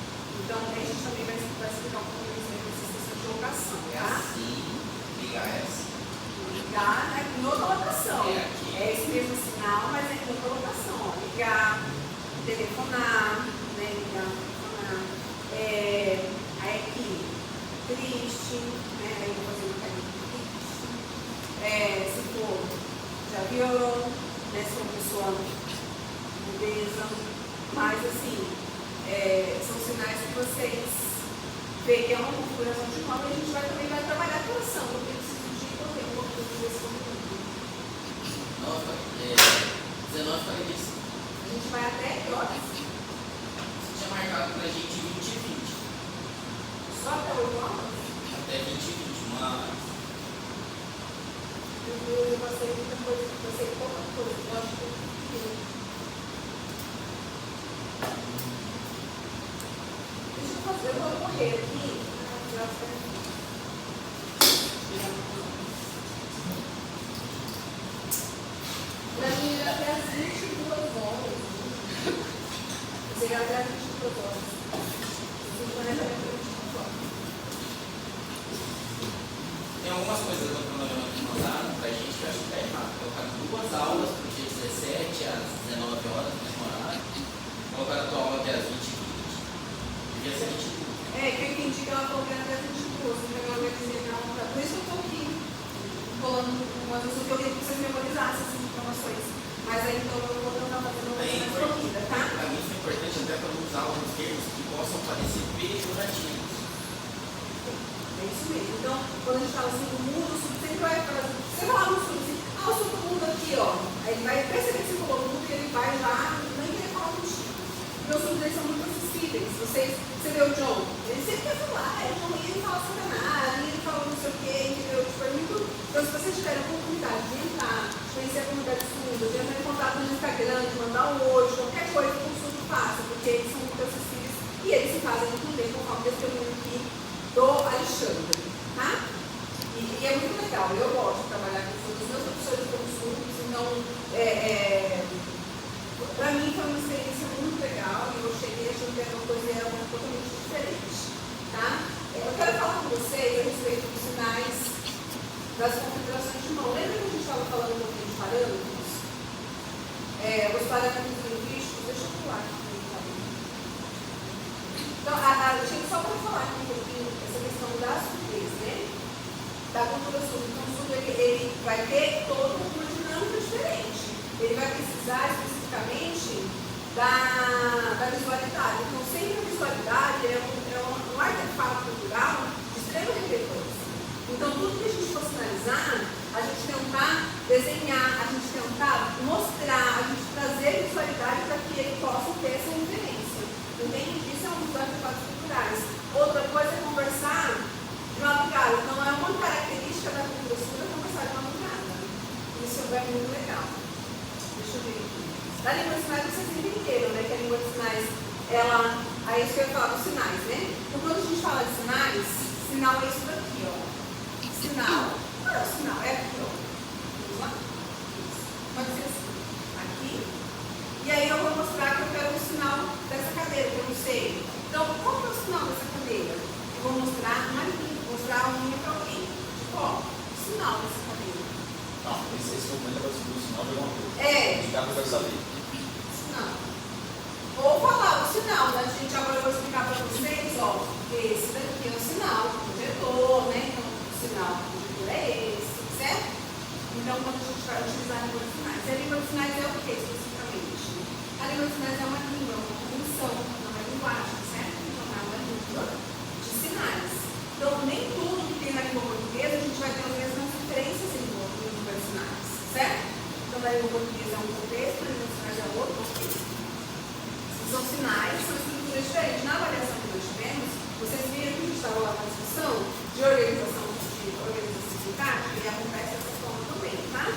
Então a gente também vai explicar um pouco isso nessa questão de locação, tá? Assim, ligar é assim. Ligar em outra locação. É esse mesmo sinal, mas é em outra locação. Ó. Ligar, telefonar, né? Ligar, telefonar. Aí aqui, triste, né? Aí eu vou fazer uma carinha triste. Se for, já viu, né? Se for uma pessoa obesa. Mas assim, são sinais que vocês veem que é uma configuração de modo e a gente também vai trabalhar a atuação. Eu preciso de correr um pouquinho desse conteúdo. 19 para isso. A gente vai até que horas? Você tinha marcado pra gente 20 e 20. Só até 8 horas? Até 20 e 20, mas... Eu passei muita coisa, passei pouca coisa. Eu acho que eu vou correr aqui. Pra mim era até às 22 horas. Chegar até às 22 horas. Tem algumas coisas do cronograma que mandaram pra gente que eu acho que tá errado. Colocaram 2 aulas pro dia 17 às 19 horas, no mesmo horário. Colocaram a tua aula até às 20 e 20. Devia ser 22. Que eu entendi que ela falou que era até 22. Então ela vai dizer não. Por isso que eu estou aqui colando umas pessoas que eu queria que vocês memorizassem essas informações. Mas aí então eu vou tentar fazer uma coisa mais corrida, tá? Para mim isso é importante até para não usar alguns termos que possam parecer pejorativos. É isso mesmo. Então, quando a gente fala assim, o mundo, sempre vai falar, você fala no surdo assim, o surdo mundo aqui, ó. Aí ele vai perceber que você falou mundo e ele vai já surdos eles são muito acessíveis. Você vê o John, ele sempre quer falar, ele fala sacanagem, ele fala não sei o quê, entendeu? Tipo, é muito. Então, se vocês tiverem a oportunidade de entrar, de conhecer a comunidade surda, de entrar em contato no Instagram, de mandar um oi, qualquer coisa que o surdo faça, porque eles são muito acessíveis e eles se fazem muito bem conforme o testemunho aqui do Alexandre, tá? E é muito legal, eu gosto de trabalhar com surdos, meus professores são surdos, então, para mim foi uma experiência muito legal e eu cheguei achando que era uma coisa totalmente diferente, tá? Eu quero falar com vocês a respeito dos sinais das configurações de mão. Lembra que a gente estava falando um pouquinho de parâmetros? Os parâmetros linguísticos, deixa eu pular aqui. Então, gente, só para falar aqui um pouquinho essa questão da surdez, né? Da cultura surda. Então, o surdo ele vai ter toda uma dinâmica diferente. Ele vai precisar especificamente da visualidade. Então, sempre a visualidade é um artefato cultural de extrema relevância. Então, tudo que a gente for sinalizar, a gente tentar desenhar, a gente tentar mostrar, a gente trazer visualidade para que ele possa ter essa referência. Entende? Isso é um dos artefatos culturais. Outra coisa é conversar de madrugada. Então, é uma característica da cultura surda conversar de madrugada. Isso é muito legal. Deixa eu ver aqui. Da língua de sinais vocês entenderam, né? Que a língua de sinais, aí isso que eu ia falar dos sinais, né? Então quando a gente fala de sinais, sinal é isso daqui, ó. Sinal. Qual é o sinal? É aqui, ó. Vamos lá? Isso. Pode ser assim. Aqui. E aí eu vou mostrar que eu quero o sinal dessa cadeira, que eu não sei. Então, qual que é o sinal dessa cadeira? Eu vou mostrar uma linha, vou mostrar uma linha para alguém. Tipo, ó, o sinal dessa cadeira. Não, esse documento vai subir o sinal de alguma coisa. De cá eu quero saber. Sinal. Vou falar o sinal, né? Gente, agora eu vou explicar para vocês, ó. Esse daqui é o sinal do projetor, né? Então, o sinal do projetor é esse, certo? Então, quando a gente vai utilizar a língua de sinais. E a língua de sinais é o que especificamente? A língua de sinais é uma língua, uma convenção, não é uma linguagem, certo? Então, é uma língua de sinais. Então, nem tudo que tem na língua portuguesa a gente vai ter as mesmas referências em língua de sinais, certo? Então, na língua portuguesa é um contexto, na língua de sinais é outro contexto. São sinais, são estruturas diferentes. Na avaliação que nós tivemos, vocês viram que a gente estava lá na discussão de organização sintática, e acontece dessa forma também, tá?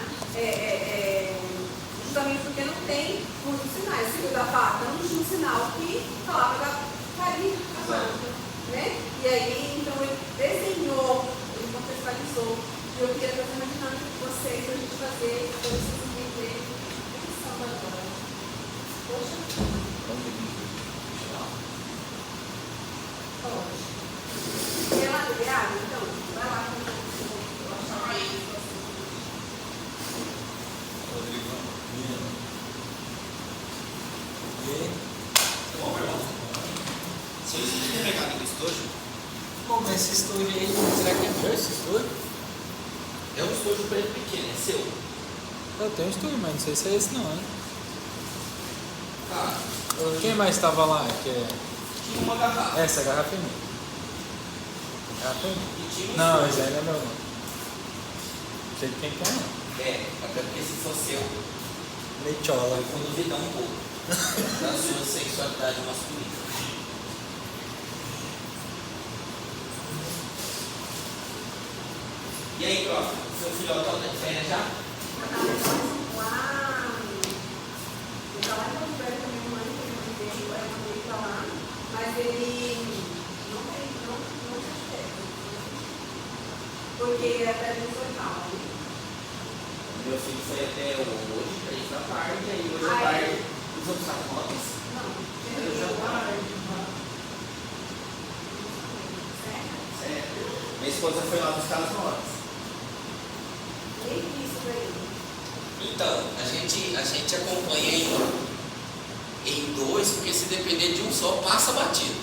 Justamente porque não tem muitos sinais. Se eu da faca, não tinha um sinal que falava da farinha da faca, né? E aí, então, ele desenhou, ele contextualizou. E eu queria fazer uma dinâmica com vocês para a gente fazer, para vocês entenderem o que são agora. Poxa. Pode. Quer lá beber água, então? Vai lá com eu vou chamar ele. Bom, irmão. Vocês têm mecânica de estojo? Bom, mas esse estojo aí, será que é meu esse estojo? É um estojo preto pequeno, é seu. Eu tenho um estojo, mas não sei se é esse não, hein? Tá. Quem mais estava lá? Tinha uma garrafa. Essa garrafa é minha. Garrafa é minha. E tinha um Não, estojo. esse aí não é meu não. Não sei de quem que é não. Até porque se for seu, Leitiola. eu vou duvidar um pouco da sua sexualidade masculina. E aí, prof, seu filhotão tá de férias já? Uau! Eu estava lá em Porto com minha mãe, que eu mandei para lá, mas ele não tinha férias. Porque é pré-menstrual, né? Meu filho foi até hoje, 3 da tarde, aí hoje à tarde, os outros estavam rotas? Não, Hoje à tarde. Certo. Minha esposa foi lá buscar as notas. Nem isso daí. Então, a gente acompanha em dois, porque se depender de um só, passa batido.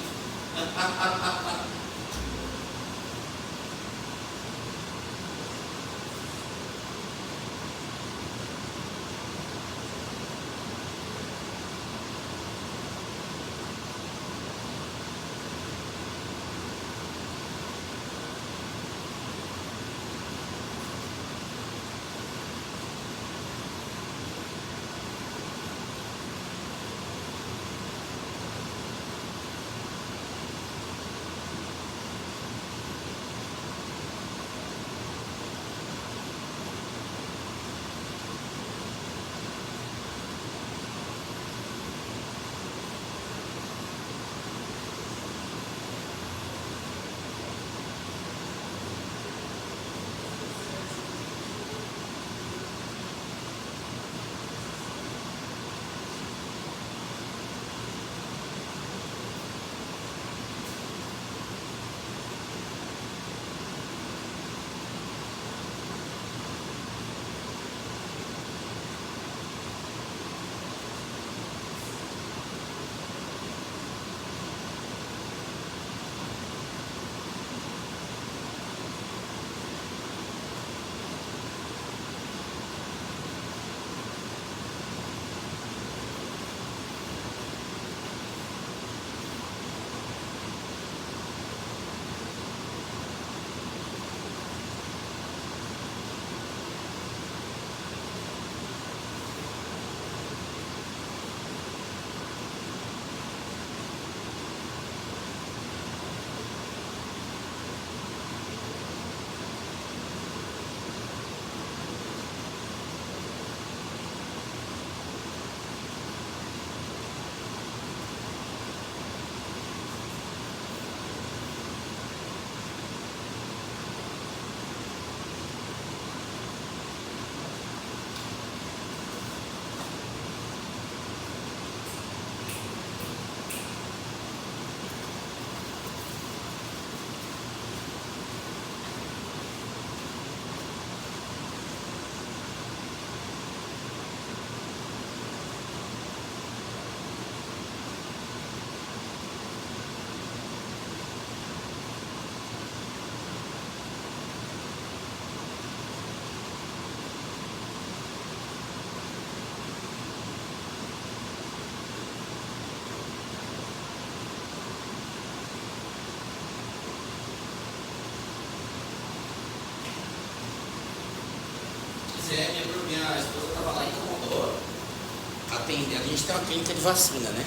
atender. A gente tem uma clínica de vacina, né?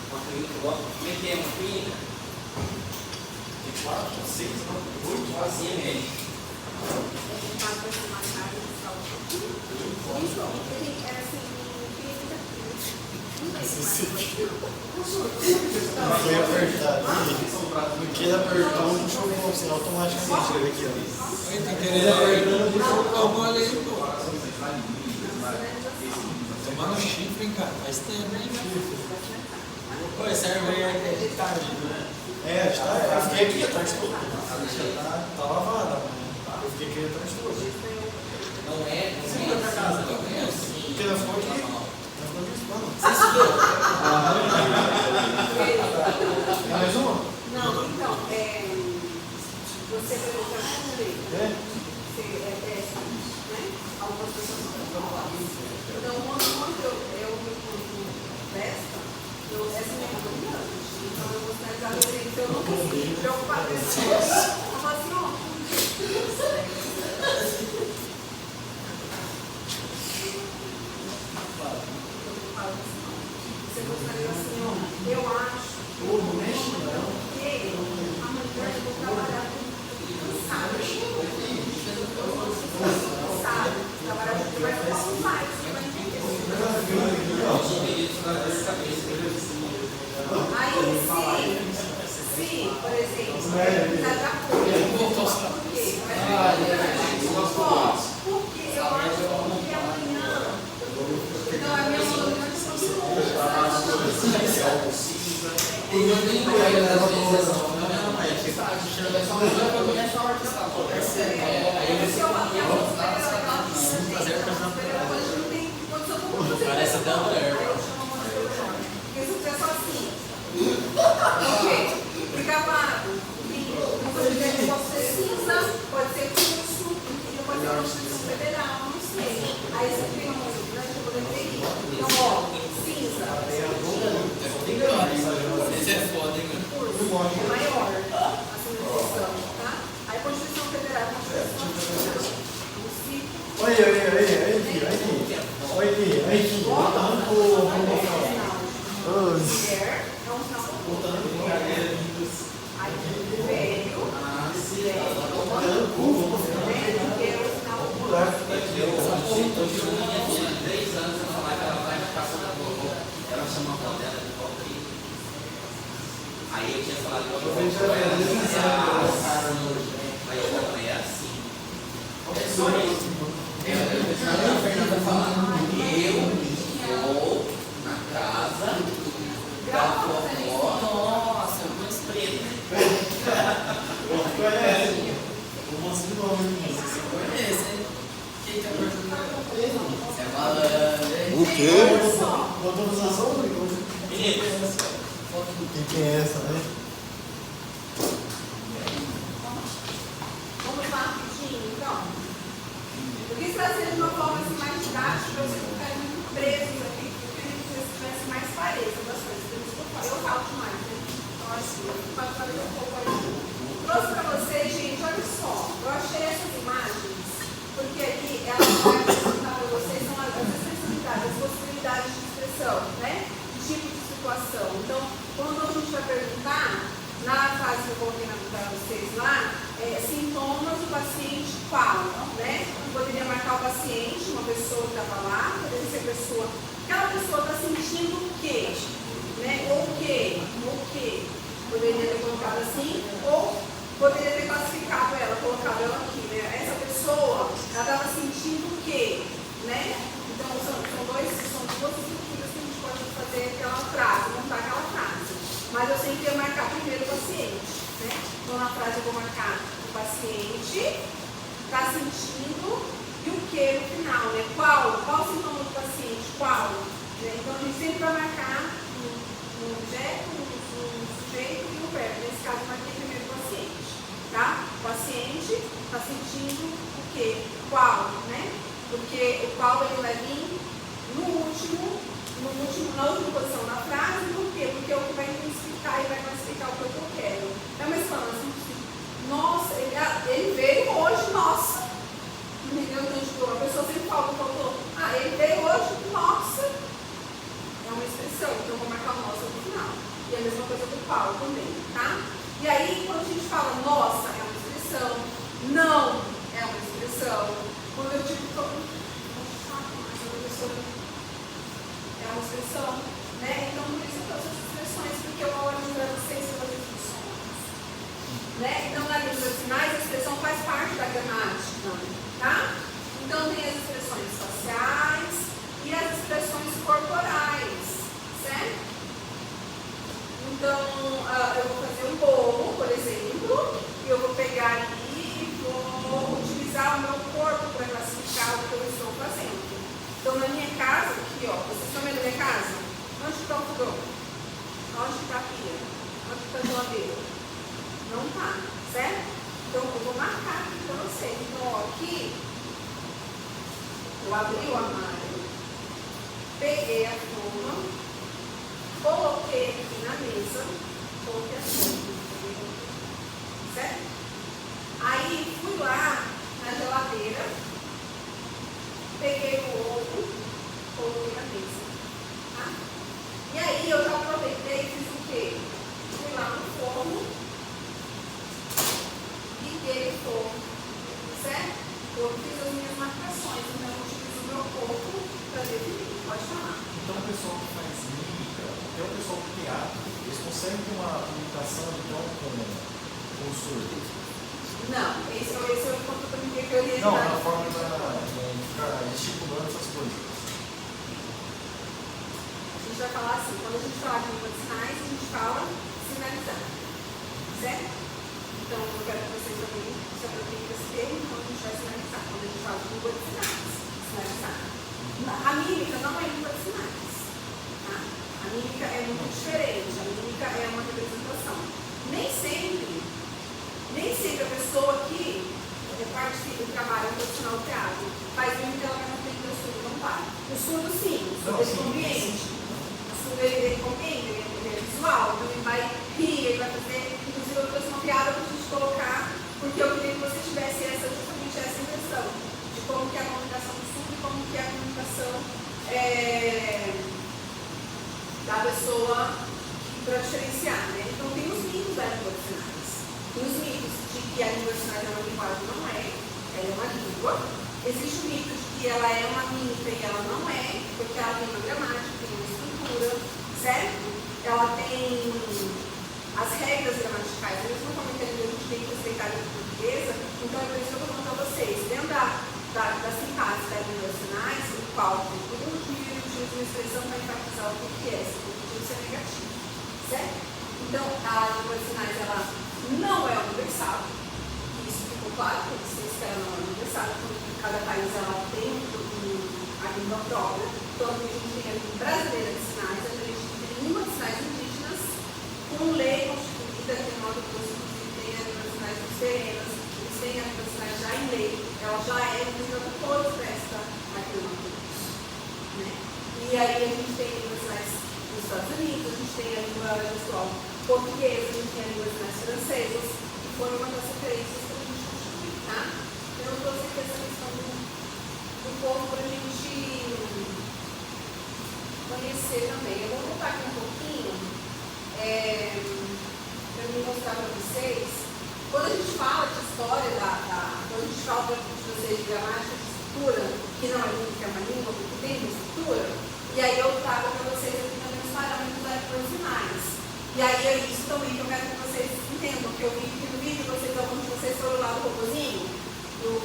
Uma clínica, igual, como é que é uma clínica? Tem 4, 6, 8 vazias médicas. Foi apertado. Porque ele apertou, o show falou assim, automaticamente. Ele aqui, ó. Ele tá querendo apertar o mole aí, pô. Tomando chifre, hein, cara. Faz tempo, hein, Pô, essa árvore é de tarde, né? É, eu fiquei aqui atrás de tudo. Tá lavada, eu fiquei aqui atrás de tudo. Não é assim. Porque ela ficou aqui. Ela ficou aqui espalhando. Mais uma? Não, então, você pergunta se é péssimo, né? Algumas pessoas não falam. Então, quando eu me festa, essa minha dominante. Então, eu vou sinalizar o direito. Eu não consigo me preocupar com isso. Eu falo assim, ó. Você gostaria assim, ó. Eu acho que a mulher vai trabalhar cansada. Trabalhar porque vai ficar com mais. Aí, se, por exemplo, está de acordo, por quê? Porque eu acho que amanhã, então a minha dominante são segundas. Parece da mulher. Porque se fizer só assim. Por quê? Porque amado, pode ser cinza, pode ser curso, pode ser Constituição Federal, não sei. Aí você tem uma grande poderia. Então, ó, cinza. Esse é foda, hein, mano? Curso é maior a Constituição, tá? Aí Constituição Federal, Constituição Federal. Olha aqui. Voltando pro mulher é um sinal aí veio Eu tinha 3 anos pra falar que ela vai na casa da vovó. Ela chama a avó dela de vó preta. Aí eu tinha falado que eu vou aí eu falei, é assim. É só isso. A Fernanda falando, eu vou na casa da vovó. Nossa, eu vou preta. o moço de nome. Você conhece, hein? Quem tá perguntando? Você é malandro, hein? O quê? Botou nos ações? Quem é essa, né? Vamos lá rapidinho, então. Eu quis trazer de uma forma assim, mais didática, para vocês não ficarem muito presos aqui, porque eu queria que vocês tivessem mais clareza das coisas. Por isso que eu falo demais, né? Então, assim, pode fazer um pouco aí. Trouxe para vocês, gente, olha só. Eu achei essas imagens, porque aqui ela vai apresentar para vocês são as expressividades, as possibilidades de expressão, né? De tipo de situação. Então, quando a gente vai perguntar, na frase que eu coloquei para vocês lá, sintomas do paciente qual, né? Poderia marcar o paciente, uma pessoa que estava lá, poderia ser pessoa, aquela pessoa está sentindo o quê? Né? Ou o quê? Poderia ter colocado assim, ou poderia ter classificado ela, colocado ela aqui, né? Essa pessoa, ela estava sentindo o quê? Né? Então, são duas estruturas que a gente pode fazer aquela frase, montar aquela frase. Mas eu sempre ia marcar primeiro o paciente, né? Então, na frase eu vou marcar o paciente, está sentindo e o que no final, né? Qual sintoma do paciente? Qual? Né? Então, a gente sempre vai marcar um objeto, um sujeito e um verbo. Nesse caso, eu marquei primeiro o paciente, tá? O paciente está sentindo o que? Qual, né? Porque o qual ele vai vir na última posição da frase, por quê? Porque é o que vai explicar e vai classificar o que eu quero. Então, mas falando assim, nossa, ele veio hoje, nossa. Entendeu? Então, tipo, a pessoa sempre faltou, ele veio hoje, nossa. expressão, né? Então, por isso eu trouxe as expressões, porque eu vou lembrar vocês pelas expressões. Né? Então, na língua dos sinais, a expressão faz parte da gramática, tá? Então, tem as expressões faciais e as expressões corporais, certo? Então, eu vou fazer um bolo, por exemplo, e eu vou pegar ali e vou utilizar o meu corpo para classificar o que eu estou fazendo. Então, na minha casa, aqui, ó, vocês estão vendo a minha casa? Onde está o fogão? Onde está a pia? Onde está a geladeira? Não está, certo? Então, eu vou marcar aqui para vocês. Então, ó, aqui, eu abri o armário, peguei a forma, coloquei aqui na mesa, coloquei a forma, certo? Aí, fui lá na geladeira, peguei o ovo, coloquei na mesa, tá? E aí, eu já aproveitei e fiz o quê? Fui lá no forno, liguei o forno, certo? Eu fiz as minhas marcações, então eu utilizo o meu corpo para definir. Pode falar. Então o pessoal que faz mímica, até o pessoal do teatro, eles conseguem ter uma comunicação então com o surdo? Não, esse é o ponto que eu ia Não, na forma de ficar gesticulando essas coisas. A gente vai falar assim, quando a gente fala de língua de sinais, a gente fala sinalizar, certo? Então eu quero que vocês também se apropriem desse termo, então a gente vai sinalizar. Quando a gente fala de língua de sinais, sinalizar. A mímica não é língua de sinais, tá? A mímica é muito diferente, a mímica é uma representação. Nem sempre a pessoa que participa do trabalho profissional do teatro faz mímica, ela vai compreender o surdo, não vai. O surdo sim, o surdo ele compreende. O surdo ele compreende, ele é visual, então ele vai rir, ele vai fazer. Inclusive eu trouxe uma piada para a gente colocar, porque eu queria que você tivesse justamente essa impressão de como que é a comunicação do surdo e como que é a comunicação da pessoa para diferenciar, né? Então tem os mitos da língua de sinais. Tem os mitos de que a língua de sinais é uma linguagem, não é, ela é uma língua. Existe o mito de que ela é uma mímica e ela não é, porque ela tem uma gramática, tem uma estrutura, certo? Ela tem as regras gramaticais, da mesma forma que a gente tem que respeitar a língua portuguesa. Então é por isso que eu estou falando para vocês, dentro da sintaxe da língua de sinais, o qual todo dia eu utilizo uma expressão para enfatizar o que é, se o positivo é negativo, certo? Então a língua de sinais ela não é universal, isso ficou claro para vocês que ela não é universal, porque cada país ela tem a língua própria. Então a gente tem a língua brasileira de sinais, a gente tem língua de sinais indígenas com lei constituída, que é modo que tem a língua de sinais dos terrenos, eles têm a língua de sinais já em lei, ela já é língua que todos prestam aqui no curso, né? E aí a gente tem a língua de sinais dos Estados Unidos, a gente tem a língua gestual portuguesa, a gente tem a língua de sinais francesas, que foi uma das referências que a gente constituiu, tá? Eu trouxe aqui essa questão do povo para a gente conhecer também. Eu vou voltar aqui um pouquinho para me mostrar para vocês. Quando a gente fala de história, quando a gente fala para vocês de gramática, de estrutura, que não é língua, que é uma língua, porque tem uma estrutura, e aí eu trago para vocês aqui também os parâmetros das língua sinais. E aí é isso também que eu quero que vocês entendam, que eu vi que no vídeo alguns de vocês foram lá do robozinho, no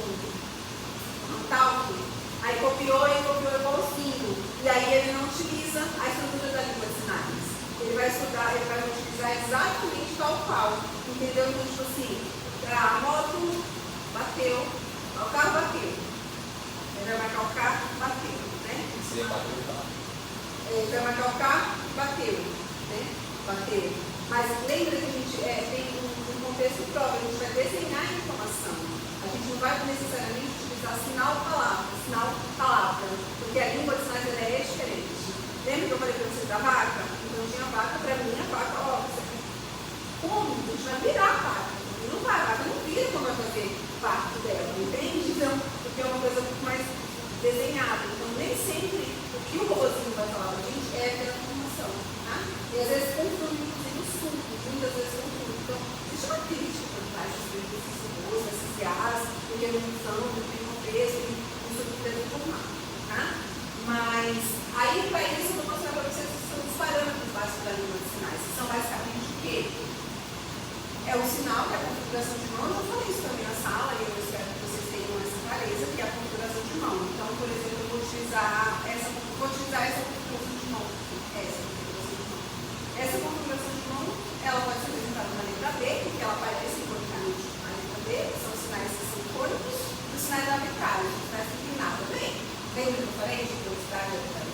Talk, aí copiou igualzinho. E aí ele não utiliza a estrutura da língua de sinais. Ele vai utilizar exatamente tal qual. Entendeu? Então, tipo assim, a moto bateu, o carro bateu. Ele vai marcar o carro, bateu, né? Você bateu o carro. Ele vai marcar o carro, bateu, né? Bateu. Mas lembra que a gente tem um contexto próprio, a gente vai desenhar a informação. A gente não vai necessariamente utilizar sinal-palavra, porque a língua de sinais é diferente. Lembra que eu falei para vocês da vaca? Então tinha a vaca, para mim a vaca, ó, como? A gente vai virar a vaca. A vaca não vira como vai fazer parte dela, entende? Então, porque é uma coisa muito mais desenhada. Então, nem sempre o que o robozinho vai falar para a gente é aquela informação, tá? E às vezes confunde, inclusive, os surdos, muitas vezes confunde. Então, existe uma crítica por trás desses robôs, desses gases, porque não são, não tem contexto, isso tudo deve informar, tá? Mas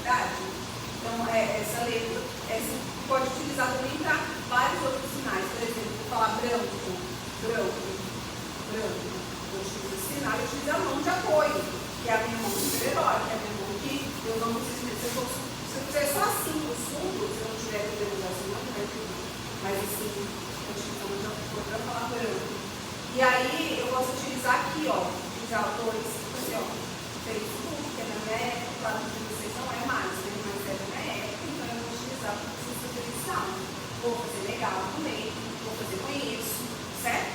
verdade? Então, essa letra pode utilizar também para vários outros sinais. Por exemplo, vou falar branco, branco, branco. Eu utilizo esse sinal e utilizo a mão de apoio, que é a minha mão de super-herói, que é a minha mão que eu não preciso. Se eu fizer só assim nos fundos, se eu não tiver que assim, não vai tudo. Mas assim, eu utilizo a mão de apoio para falar branco. E aí, eu posso utilizar aqui, ó, utilizar dois, assim, ó, Facebook, que é na minha época, claro que vocês não é mais, né? Mas é da minha época, então eu vou utilizar para vocês fazerem sinal. Vou fazer legal também, vou fazer conheço, certo?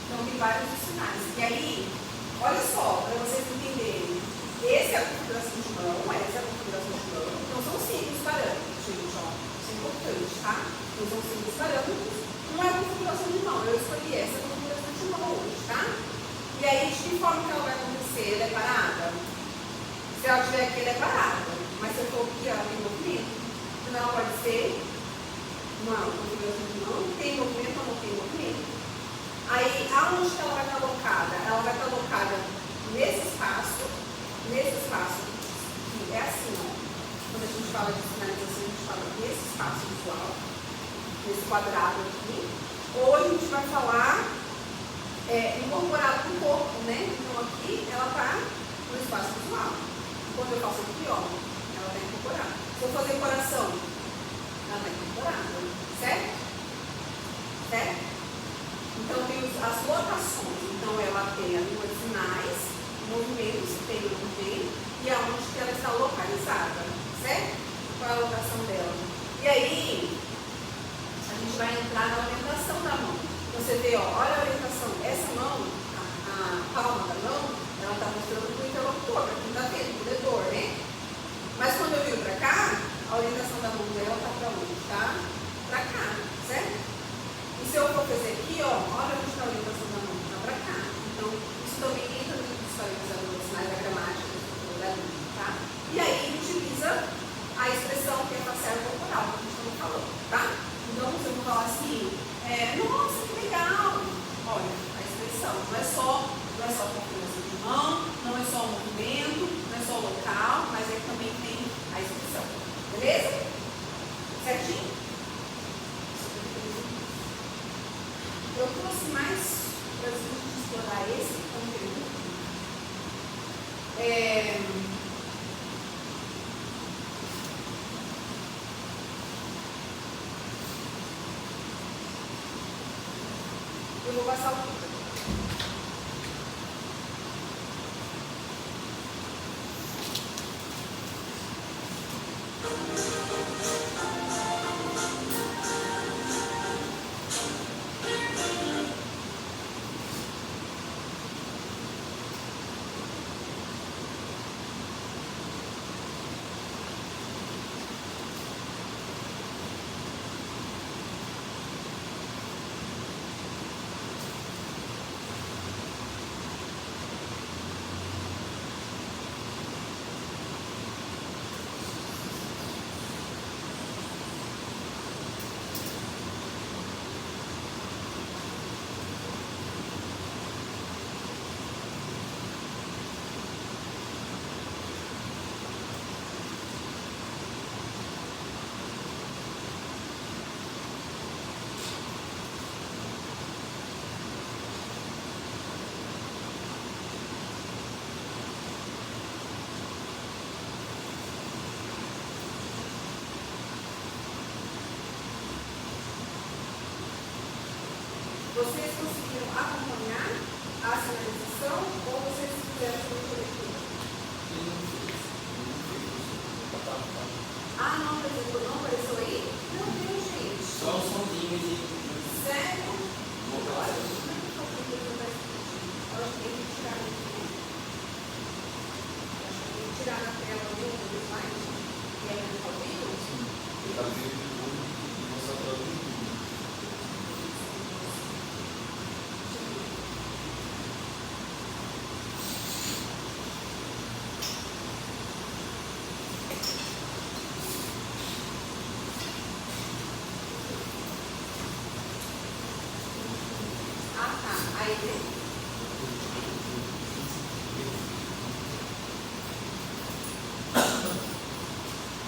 Então tem vários sinais. E aí, olha só, para vocês entenderem, essa é a configuração de mão, essa é a configuração de mão. Então são simples parâmetros, gente, ó. Isso é importante, tá? Então são simples parâmetros. Não é a configuração de mão, eu escolhi essa configuração de mão hoje, tá? E aí, de que forma que ela vai acontecer? Ela é parada? Se ela estiver aqui, ela é parada. Mas se eu for aqui, ela tem movimento. Então ela pode ser uma configuração de mão, tem movimento ou não tem movimento. Aí, aonde que ela vai estar alocada? Ela vai estar alocada nesse espaço, que é assim, ó. Quando a gente fala de sinalização, a gente fala nesse espaço visual, nesse quadrado aqui. Ou a gente vai falar incorporado no corpo, né? Então aqui ela está no espaço visual. Quando eu faço aqui, ó, ela está incorporada. Se eu fazer coração, ela está incorporada, certo? Certo? Então tem as locações. Então ela tem ali os sinais, movimentos, tem ou não tem, e aonde que ela está localizada, certo? Qual é a locação dela? E aí, a gente vai entrar na orientação da mão. Você vê, ó, olha a orientação. Essa mão, a palma da mão, ela está mostrando para o interlocutor, para quem está vendo, o leitor, né? Mas quando eu viro para cá, a orientação da mão dela está para onde? Está para cá, certo? E se eu for fazer aqui, ó, olha onde está a orientação da mão, está para cá. Então, isso também entra no que dos sinais da gramática, da língua, tá? E aí ele utiliza a expressão que é facial corporal, que a gente estava falando, tá? Então, se eu vou falar assim, nossa, que legal! Olha, a expressão não é só configuração de mão, não é só o movimento, não é só o local, mas aí também tem a expressão. Beleza? Certinho? Eu trouxe mais para a gente explorar esse conteúdo. Eu vou passar o Vocês conseguiram acompanhar a sinalização ou vocês fizeram a leitura? Ah, não apareceu aí? Meu Deus, gente. Só os sonzinhos e... Sério? Olha, como é que eu acho que tem que tirar aqui. Acho que tem que tirar na tela do slide. E aí, não está ouvindo? Sim. Está vendo tudo e você está ouvindo tudo.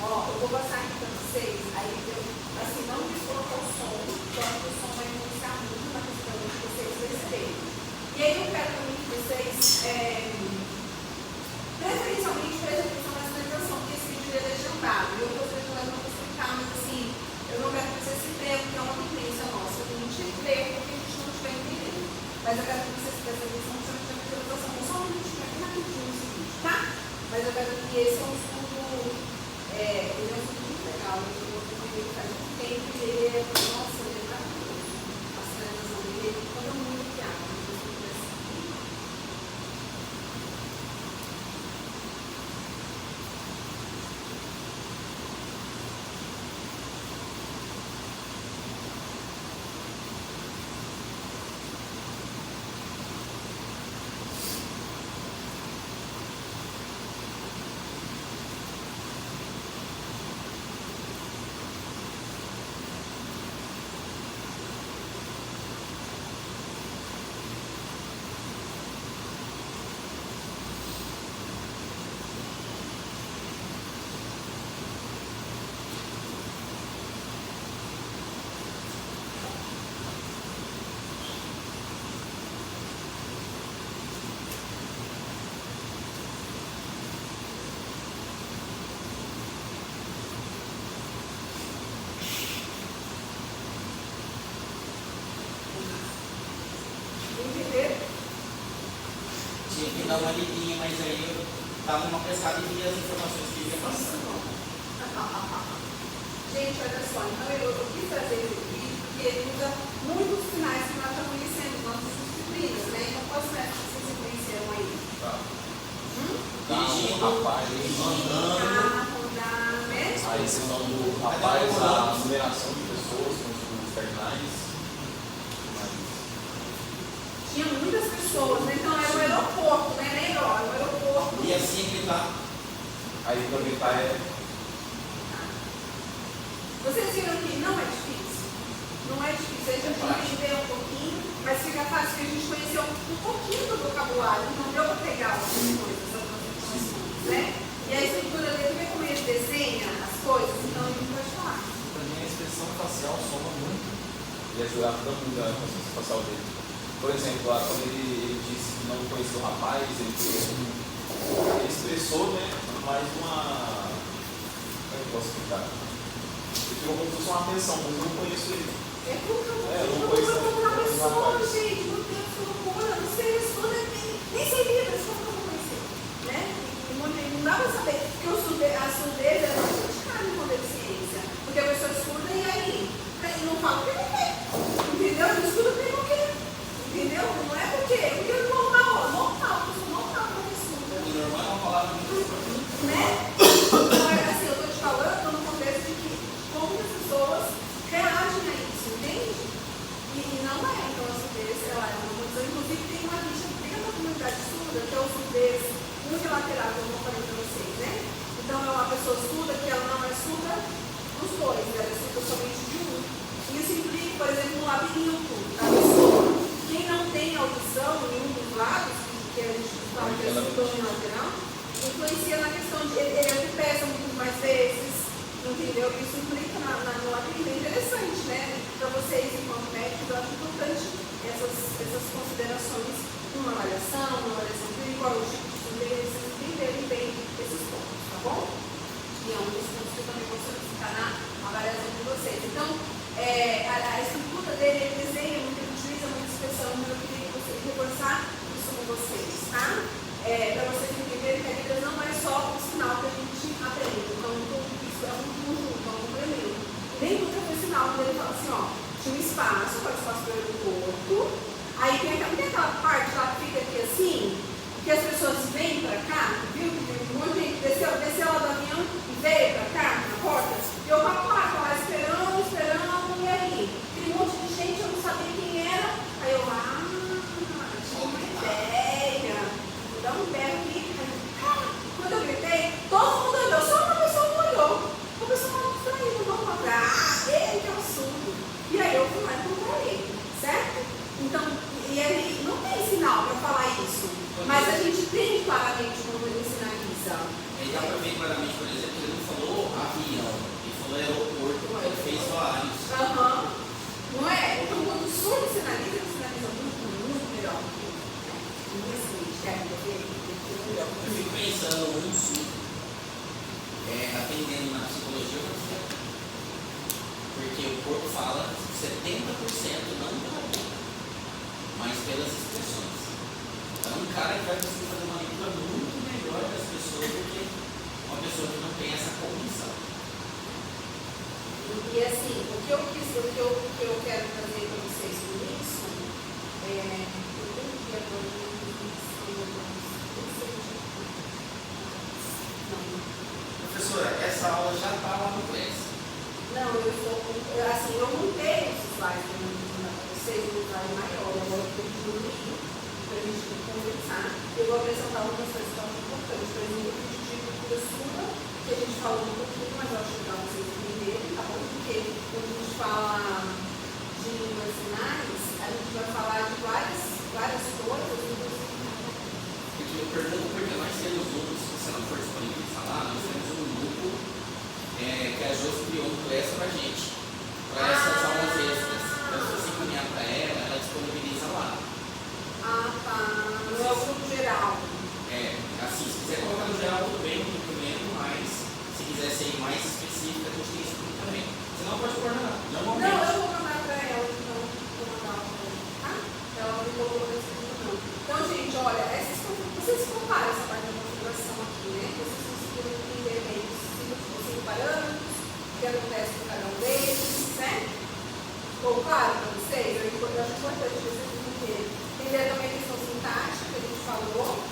Ó, eu vou passar aqui para vocês, aí eu, assim, não quis colocar o som, só que o som vai influenciar muito na questão de vocês perceberem. E aí eu quero também que vocês, preferencialmente, prestem atenção nessa apresentação, porque esse vídeo é legendado. Eu estou legendando para explicar, mas assim, eu não quero que vocês se percam, porque é uma tendência nossa, que a gente lê porque a gente não estiver entendendo. Mas eu quero que vocês prestem atenção na apresentação, só um minutinho aqui rapidinho esse vídeo, tá? Mas eu quero que esse é um estudo, ele é um estudo muito legal, eu vou ter faz muito tempo e ele é, nossa, ele é maravilhoso. A sinalização dele é toda muito piada. Tinha que dar uma lidinha, mas aí eu dava uma pescada e via as informações que ia passando. Gente, olha só, então eu quis trazer esse vídeo porque ele usa muitos sinais que nós já conhecemos nas nossas disciplinas, né? Então, quais métodos vocês conheceram aí? Tá. Dirigindo, Rapaz, Rodar, né? a exceção do rapaz, a aceleração de pessoas com os terminais. Tinha muitas pessoas, né? Então era o aeroporto, né? Nem era o aeroporto. e assim que tá. Aí também tá Vocês viram que não é difícil? Não é difícil, a gente entendeu um pouquinho, mas fica fácil porque a gente conheceu um pouquinho do vocabulário, então deu para pegar algumas coisas, algumas informações, né? E a estrutura dele, vê como ele desenha as coisas, então ele pode falar. Para mim, a expressão facial soma muito. e ajudar toda mundo a consciência espacial dele. Por exemplo, lá quando ele disse que não conhecia o rapaz, ele expressou, né, mais uma. Como é que eu posso explicar? Ele ficou como se fosse uma atenção, mas eu não conheço ele. É porque eu não eu conheço vou uma pessoa, rapaz. gente, meu Deus, que loucura, não sei, estuda, nem sei livros, como eu vou conhecer, né? Não dá para saber, porque a surdez é muito complicada com deficiência, porque a pessoa estuda e aí não fala porque não quer, entendeu? Não estuda porque não quer, entendeu? Não é porque é normal, a pessoa normal não estuda. O normal é uma palavra muito importante. Né? Então, assim, eu estou te falando no contexto de que como as pessoas reagem a isso, entende? E não é, então a surdez, ela é uma condição, inclusive tem uma lixa dentro da comunidade surda, que é o surdez unilateral, que eu vou falar para vocês, né? Então é uma pessoa surda que ela não é surda dos dois, ela é surda somente de um. Isso implica, por exemplo, um labirinto da pessoa. Quem não tem audição em um dos lados, que a gente fala que é surdo unilateral, influencia na questão de ele é o que pesa muito mais vezes, entendeu? Isso implica no labirinto. É interessante, né? Para vocês, enquanto médicos, eu acho importante essas considerações numa avaliação clínica, qual é o tipo de surdez, vocês entenderem bem esses pontos, tá bom? E é um dos pontos que eu também vou solicitar na avaliação de vocês. Então, a estrutura dele, ele desenha muito, ele utiliza muita expressão, mas eu queria que vocês reforçar isso com vocês, tá? Para vocês entenderem que a vida não é só o sinal que a gente aprende. Então, isso é um conjunto, é um complemento. Nem nunca foi sinal quando ele fala assim, ó, tinha um espaço, qual é o espaço do aeroporto, aí tem aquela parte lá que fica aqui assim, que as pessoas vêm para cá, viu? Um monte de gente desceu lá do avião e veio para cá, na porta, e eu tava lá esperando, e aí? Tem um monte de gente, eu não sabia quem era, aí eu lá, tinha uma ideia, vou dar um berro aqui, quando eu gritei, todo mundo olhou, só uma pessoa não olhou, a pessoa falou, distraída, vamos lá, ele que é o surdo, e aí eu fui lá e procurei, certo? Então, e ele não tem sinal para falar isso, mas a gente tem claramente quando ele sinaliza. Aí dá para ver claramente, por exemplo, ele não falou avião. pelas expressões. Então, um cara que vai conseguir fazer uma leitura muito melhor das pessoas do que uma pessoa que não tem essa cognição. E assim, o que eu quero trazer para vocês com isso é. Professora, essa aula já está lá no Class. Não, eu montei os slides para vocês, um slide maior, agora eu diminuí para a gente conversar. Eu vou apresentar algumas coisas que são importantes, por exemplo, o de cultura sua, que a gente falou um pouquinho, mas eu acho legal vocês entenderem, tá bom? Porque quando a gente fala de línguas sinais, a gente vai falar de várias coisas. Eu pergunto porque nós temos se você não for disponibilizar lá, nós temos um grupo que a Josi criou no Class para a gente, para essas aulas extras. Então, se você encaminhar para ela disponibiliza lá. Ah, tá. Não é o grupo geral. Assim, se quiser colocar no geral, tudo bem, no primeiro, mas se quiser ser mais específica, a gente tem isso aqui também. Você não pode pôr nada. Normalmente. Não, eu vou mandar para ela, então, vou mandar para ela, tá? Ela não colocou nesse grupo, não. Então, gente, olha, vocês comparam essa parte da configuração aqui, né? Vocês conseguiram entender bem os 5 parâmetros, o que acontece com cada um deles, certo? Ficou claro para vocês? Eu acho importante vocês entenderem. Entender também a questão sintática que a gente falou.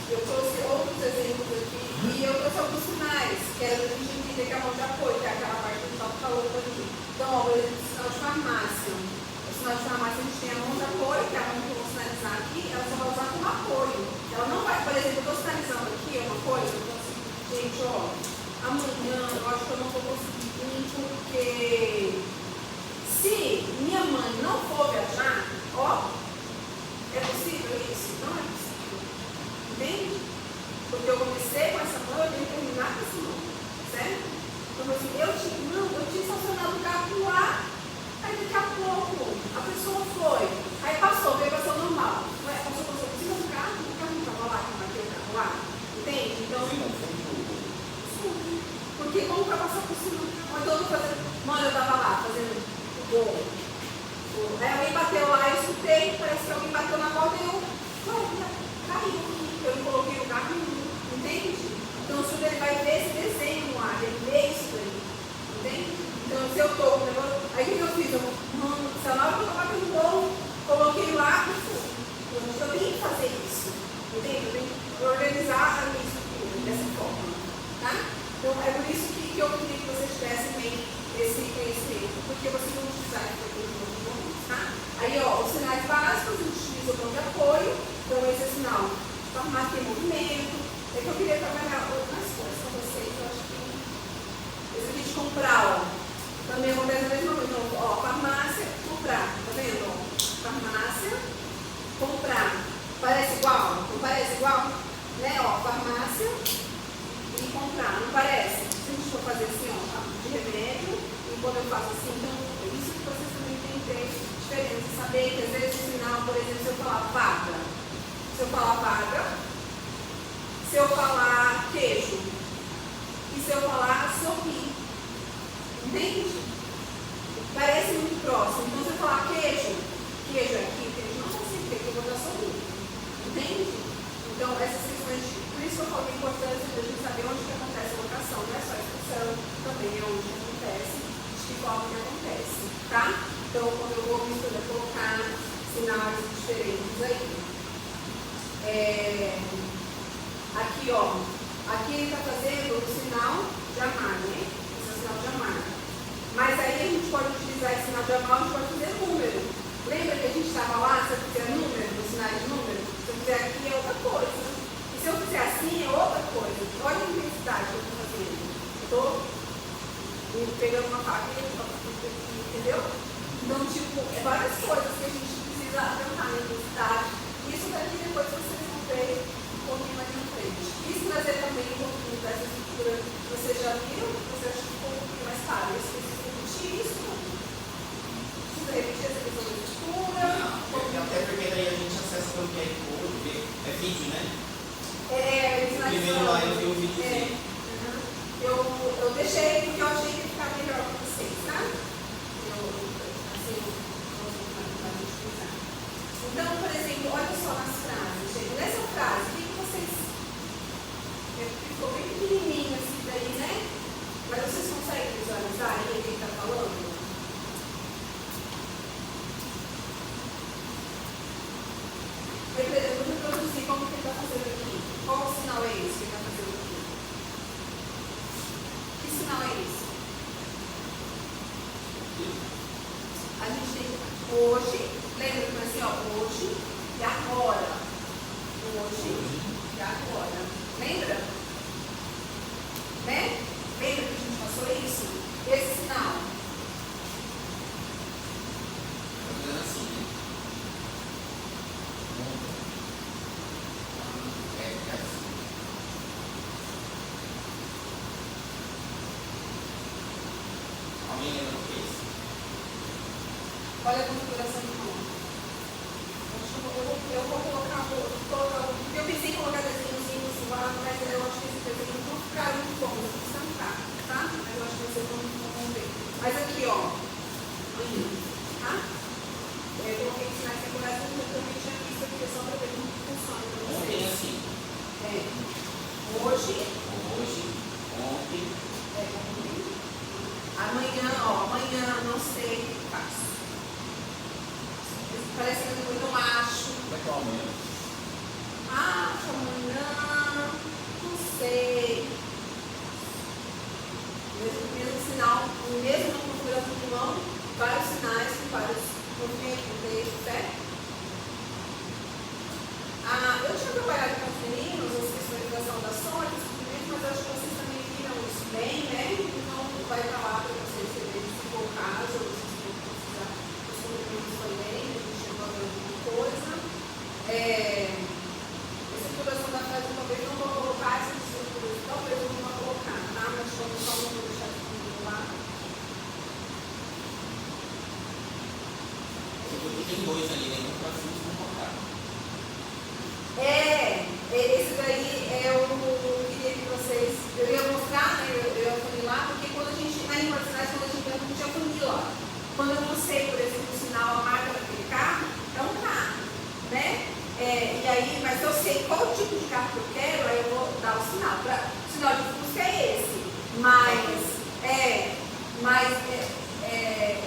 Eu trouxe outros exemplos aqui e eu trouxe alguns sinais, que era para a gente entender que é a mão de apoio, que é aquela parte que a gente estava falando aqui. Então, ó, por exemplo, o sinal de farmácia. O sinal de farmácia a gente tem a mão de apoio, que é a mão que eu vou sinalizar aqui, ela só vai usar como apoio. Ela não vai, por exemplo, eu estou sinalizando aqui uma coisa, eu posso, gente, ó, amanhã eu acho que eu não vou conseguir vir porque se minha mãe não for viajar, ó, é possível isso? Não é possível. Entende? Porque eu comecei com essa mão, eu tenho que terminar com esse mão, certo? Então, assim, eu tinha estacionado o carro lá, aí daqui a pouco a pessoa foi, aí passou, veio passou normal. Passou por cima do carro, o carro não estava lá, que bateu o carro lá. Entende? Então, porque como para passar por cima, ou então eu tô fazendo, mano, eu estava lá fazendo o gol. Aí alguém bateu lá, eu escutei, parece que alguém bateu na porta e eu caiu aqui, eu não coloquei o carro nenhum, entende? Então o estudo ele vai ver esse desenho no ar, ele vê isso aí, entende? Então se eu estou, aí o que eu fiz? Se na hora que eu estava batendo gol, coloquei lá, eu tenho que fazer isso, entende? Eu tenho que organizar a minha estrutura dessa forma, tá? Então é por isso que eu queria que vocês tivessem bem esse conhecimento, porque vocês vão utilizar isso, tá? Aí, ó, os sinais básicos, a gente utiliza o plano de apoio, então esse é sinal de farmácia tem movimento. É que eu queria trabalhar outras coisas com vocês, eu acho que esse aqui de comprar, ó, também acontece a mesma coisa. Então, ó, farmácia, comprar, tá vendo? Ó, farmácia, comprar. Parece igual? Não parece igual? Né? Ó, farmácia e comprar, não parece? Se a gente for fazer assim, ó, de remédio, e quando eu faço assim, então, isso que vocês também têm que ter diferença, saber que às vezes o sinal, por exemplo, se eu falar vaga, se eu falar queijo, e se eu falar sorrir, entende? Parece muito próximo. Então, se eu falar queijo é aqui, queijo não vai ser queijo, eu vou dar sorrir, entende? Então, essas questões, por isso que eu falo que é importante a gente saber onde que acontece a locação, não é só a expressão, também é onde acontece, de que forma que acontece, tá? Então, quando eu vou misturar, colocar sinais diferentes aí. Aqui, ó, aqui ele está fazendo o sinal de amar, né? Esse é o sinal de amar. Mas aí a gente pode utilizar esse sinal de amar, a gente pode fazer número. Lembra que a gente estava lá, se eu fizer número, os sinais de número? Se eu fizer aqui é outra coisa. E se eu fizer assim é outra coisa. Olha a intensidade que eu estou fazendo. Estou pegando uma faca e entendeu? Então, tipo, é várias coisas que a gente precisa atentar na intensidade. Isso daqui depois vocês vão ver um pouquinho mais na frente. Quis trazer também um pouquinho dessa estrutura que vocês já viram, que vocês acham que ficou um pouquinho mais claro. Eu preciso repetir isso, não. Precisa repetir essa questão da estrutura. Até porque daí a gente acessa pelo QR Code, porque é vídeo, né? Primeiro lá eu vi o vídeo. Eu deixei porque eu achei que ia ficar melhor para vocês, tá? Hoje, lembra que assim, ó, hoje e agora. Hoje e agora. Lembra? Né? Lembra que a gente passou isso? Esse sinal. Tá fazendo assim, né? É assim. Alguém lembra o que é isso? Olha a configuração de mão. Eu vou colocar eu pensei em colocar desenhozinhos lá, mas eu acho que esse desenho não ficar muito bom, eu vou sentar, tá? Mas eu acho que vocês vão ver. Mas aqui, ó, tá? Eu coloquei sinais secundários, eu também tinha visto aqui, só para ver como funciona para Ontem vocês. assim. Hoje, Ontem. ontem. Amanhã, ó, amanhã não sei o que faço. Parece que eu não acho. Como é que é o amanhã? Amanhã, não sei. Mesmo sinal, mesmo na configuração de mão, vários sinais com vários movimentos, certo? Eu tinha trabalhado com os meninos as questões das saudações, mas acho que vocês também viram isso bem, né? Então vai para lá para vocês verem se for o caso, ou se for precisar dos movimentos também, a gente chegou a ver alguma coisa. Estruturação da frase, talvez não vou colocar essas estruturas, talvez eu não vou colocar, tá? Mas como só não vou deixar de lá. Tem dois ali, né? Um para cima e um para cá. Esse daí eu queria que vocês. Eu ia mostrar, né? Eu ia funilar, porque quando a gente, na língua de sinais, quando a gente não tinha funila. Quando eu não sei, por exemplo, o sinal, a marca daquele carro, é um carro, né? E aí, mas eu sei qual tipo de carro que eu quero, aí eu vou dar o sinal. O sinal de Fusca é esse.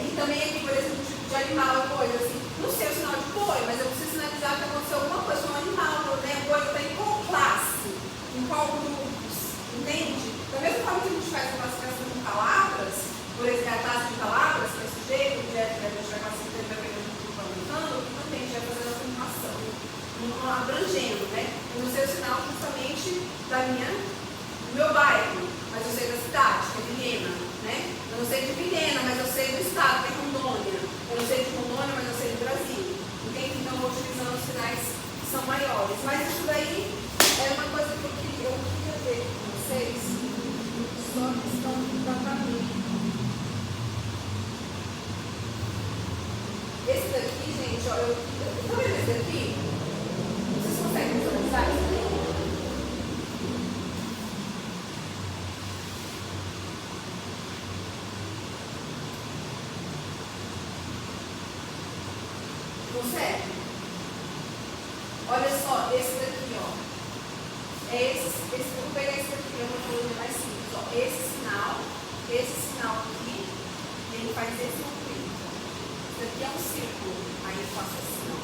E também aqui, por exemplo, o tipo de animal, coisa assim. Não sei o sinal de boi, mas eu preciso sinalizar que aconteceu alguma coisa com o animal, né? O boi está em qual classe? Em qual grupos? Entende? Da mesma forma que a gente faz a classificação de palavras, por exemplo, a classe de palavras, que é sujeito, objeto, que a gente vai classificando, vai pegando tudo aumentando, também a gente vai fazendo a afirmação, abrangendo, né? Eu não sei o sinal justamente do meu bairro, mas eu sei da cidade, que é Vilhena, né? Eu não sei de Vilhena, mas eu sei do estado, que é Rondônia. Eu não sei de Rondônia, mas eu sei do Brasil. Entende? Então, eu vou utilizando os sinais que são maiores. Mas isso daí é uma coisa que eu queria ver com vocês. Só a questão do tratamento. Esse daqui, gente, ó, tá vendo esse daqui? Vocês conseguem visualizar isso aqui? Consegue? Olha só, esse daqui, ó. Eu vou pegar esse daqui, eu vou fazer mais simples, ó. Esse sinal aqui, ele faz esse movimento. Isso daqui é um círculo, aí eu faço assim, ó.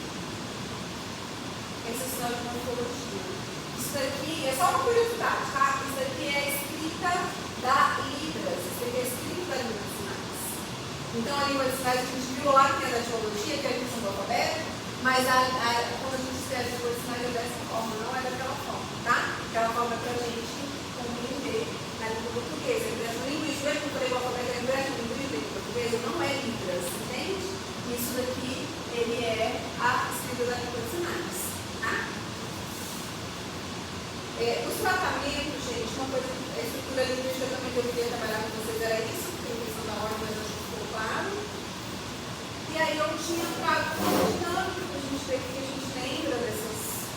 Esse é o sinal de morfologia. Isso daqui é só uma curiosidade, tá? Isso daqui é a escrita da Libras. Isso daqui é a escrita da língua de sinais. Então, a língua de sinais, a gente viu lá que é da teologia, que é a questão do alfabeto, mas quando a gente escreve a língua de sinais é dessa forma, não é daquela forma, tá? Aquela forma para a gente compreender na língua portuguesa. A impressão linguística, mesmo que eu falei o alfabeto, a impressão linguística portuguesa não é Libras, entende? Isso daqui, ele é a escrita da língua de sinais, tá? Os tratamentos, gente, uma coisa, a estrutura linguística também que eu queria trabalhar com vocês era isso, porque a questão da ordem, mas acho que ficou claro. E aí eu tinha trago uma dinâmica para a gente ver que a gente lembra desses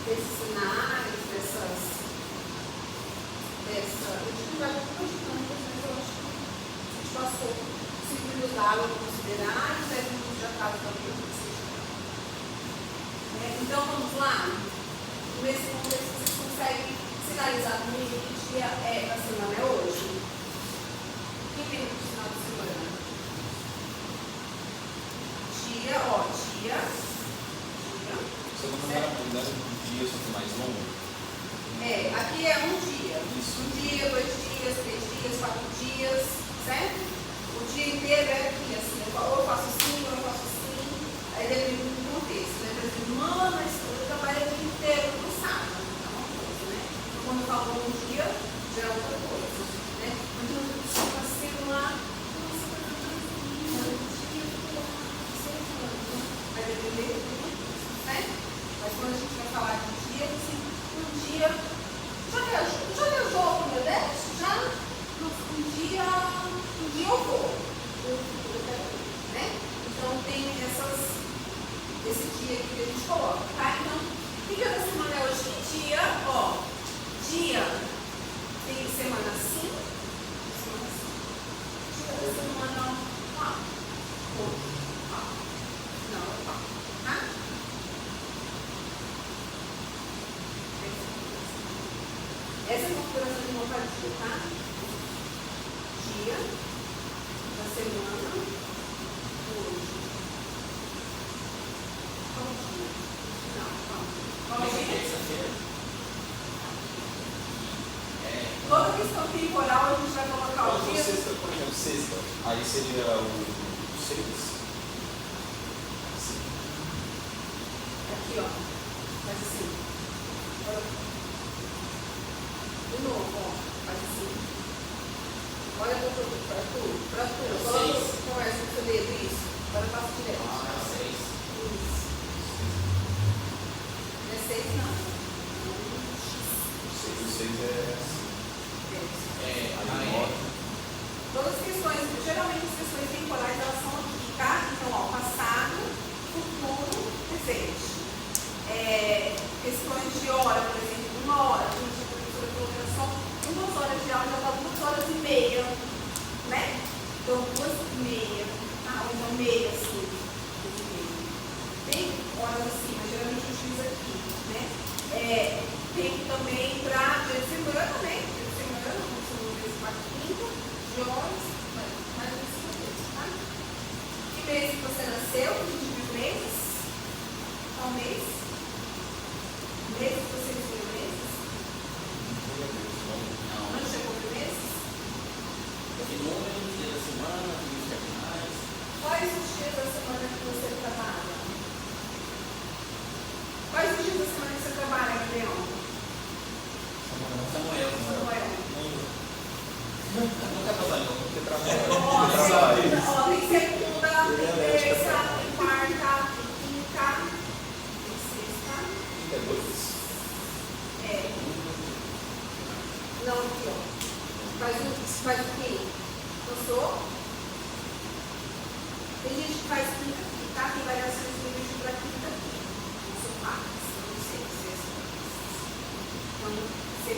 sinais, eu tinha trago algumas dinâmicas, mas eu acho que a gente passou 5 minutos da aula para considerar e 10 minutos já estava também para vocês. Então vamos lá? Nesse contexto vocês conseguem sinalizar comigo que dia é da semana é hoje? Quem tem o sinal de semana? Dia. Você não vai mudar um dia, só que mais longo? Aqui é um dia. Isso. 1 dia, 2 dias, 3 dias, 4 dias, certo? O dia inteiro é aqui, assim. Ou eu faço assim, ou eu faço assim. eu vou, no futuro eu quero ir, né? Então tem esse dia aqui que a gente coloca, tá? Então, que dia da semana é hoje? Que dia? Ó, dia tem semana sim, semana sim. Dia da semana, ó, hoje, ó, não, ó, tá? Essa é a configuração de montadinha, tá? Dia da semana, hoje. Qual dia? Não, qual Hoje é dia? terça-feira. Toda questão temporal a gente vai colocar o dia. Sexta, por exemplo, sexta, aí seria o 6. Aqui, ó. Faz assim. Olha. De novo, ó. Faz assim. Olha para tudo. Coloca, conversa com o seu dedo, isso. Agora passa direto. Ah, 6. Isso. Não é 6, não. O 6 é Todas as questões, geralmente as questões temporais, elas são aqui, tá? Então, ó, passado, futuro, presente. Questões de hora, por exemplo, 1 hora, a gente professora falou que era só 2 horas de aula, já dá 2 horas e meia, né? Então, 2h30, ou então meia, assim, 2h30. Tem horas assim, mas geralmente a gente usa aqui, né? Tem também para dia de semana, né? Dia de semana, como são 3, 4, 5, de horas, mais ou menos 5 vezes, tá? Que mês que você nasceu? A gente viu meses? Qual mês? Meses que você viu meses? Não chegou de meses? De número, dia da semana, dias cardinais. Quais os dias da semana que você trabalha? Quais os dias da semana que você trabalha, Leão? Samuel. Nunca trabalhou. Ó, tem segunda, tem terça, tem quarta, tem quinta, tem sexta. Não, aqui, ó. Faz o quê? Gostou? Tem gente que faz quinta aqui, tá? Tem variações do vídeo para quinta aqui. Não sou quarta, não sei, sexta. Então,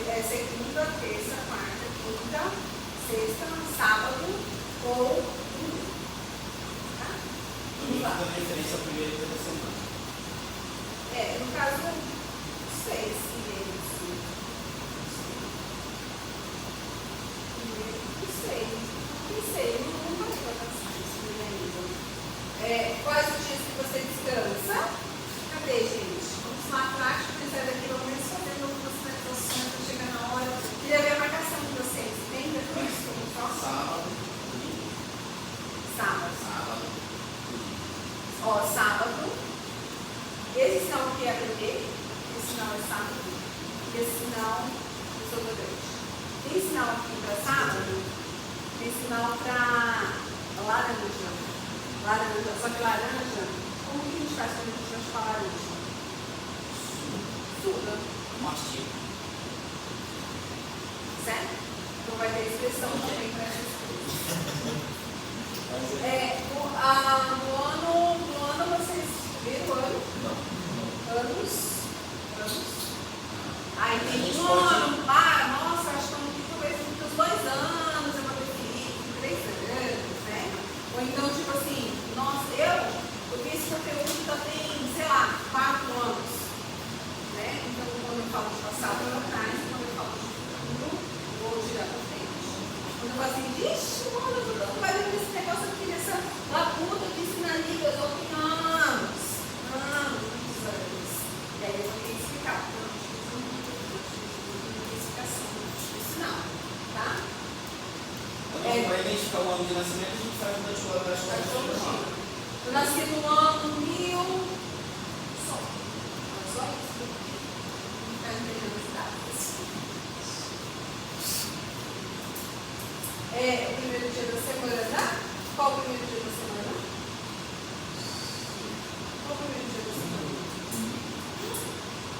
é segunda, terça, quarta, quinta, sexta, sábado ou domingo. Tá? Domingo dá referência ao primeiro dia da semana. No caso, não sei se é isso. Não sei, não vai alcançar isso ainda. Quais os dias que você descansa? Cadê, gente? Vamos lá, prática, pensar daqui, pelo menos fazendo algumas finalizações para chegar na hora. Queria ver a marcação de vocês. Lembra disso? Sábado, domingo. Sábado. Domingo. Ó, sábado. Esse sinal aqui é aprender. Esse sinal é sábado. E esse sinal é desodorante. Tem sinal aqui para sábado? Tem sinal para laranja. Só que laranja, como que a gente faz quando a gente vai chupar laranja? Suga. Mastiga. Certo? Então vai ter expressão também para essas coisas. No ano vocês viram o ano? Não. Anos. Aí A tem gente um pode- ano. Nossa, acho que eu não tenho talvez uns 2 anos, eu vou definir 3 anos, né? Ou então, tipo assim, nossa, eu vi esse conteúdo já tem, sei lá, 4 anos. Né? Então, quando eu falo de passado, eu atrás, quando eu falo de futuro, eu vou direto à frente. Quando eu falo assim, vixe, mano, eu tô dando mais esse negócio aqui, nessa labuta que ensina línguas, eu tenho anos. E aí eu vou ter que explicar. Não, tá? Então, para identificar o ano de nascimento, a gente faz uma atividade. Eu nasci no ano 1000. Só isso. Não está entendendo as datas. O primeiro dia da semana. Qual o primeiro dia da semana? Qual o primeiro dia da semana?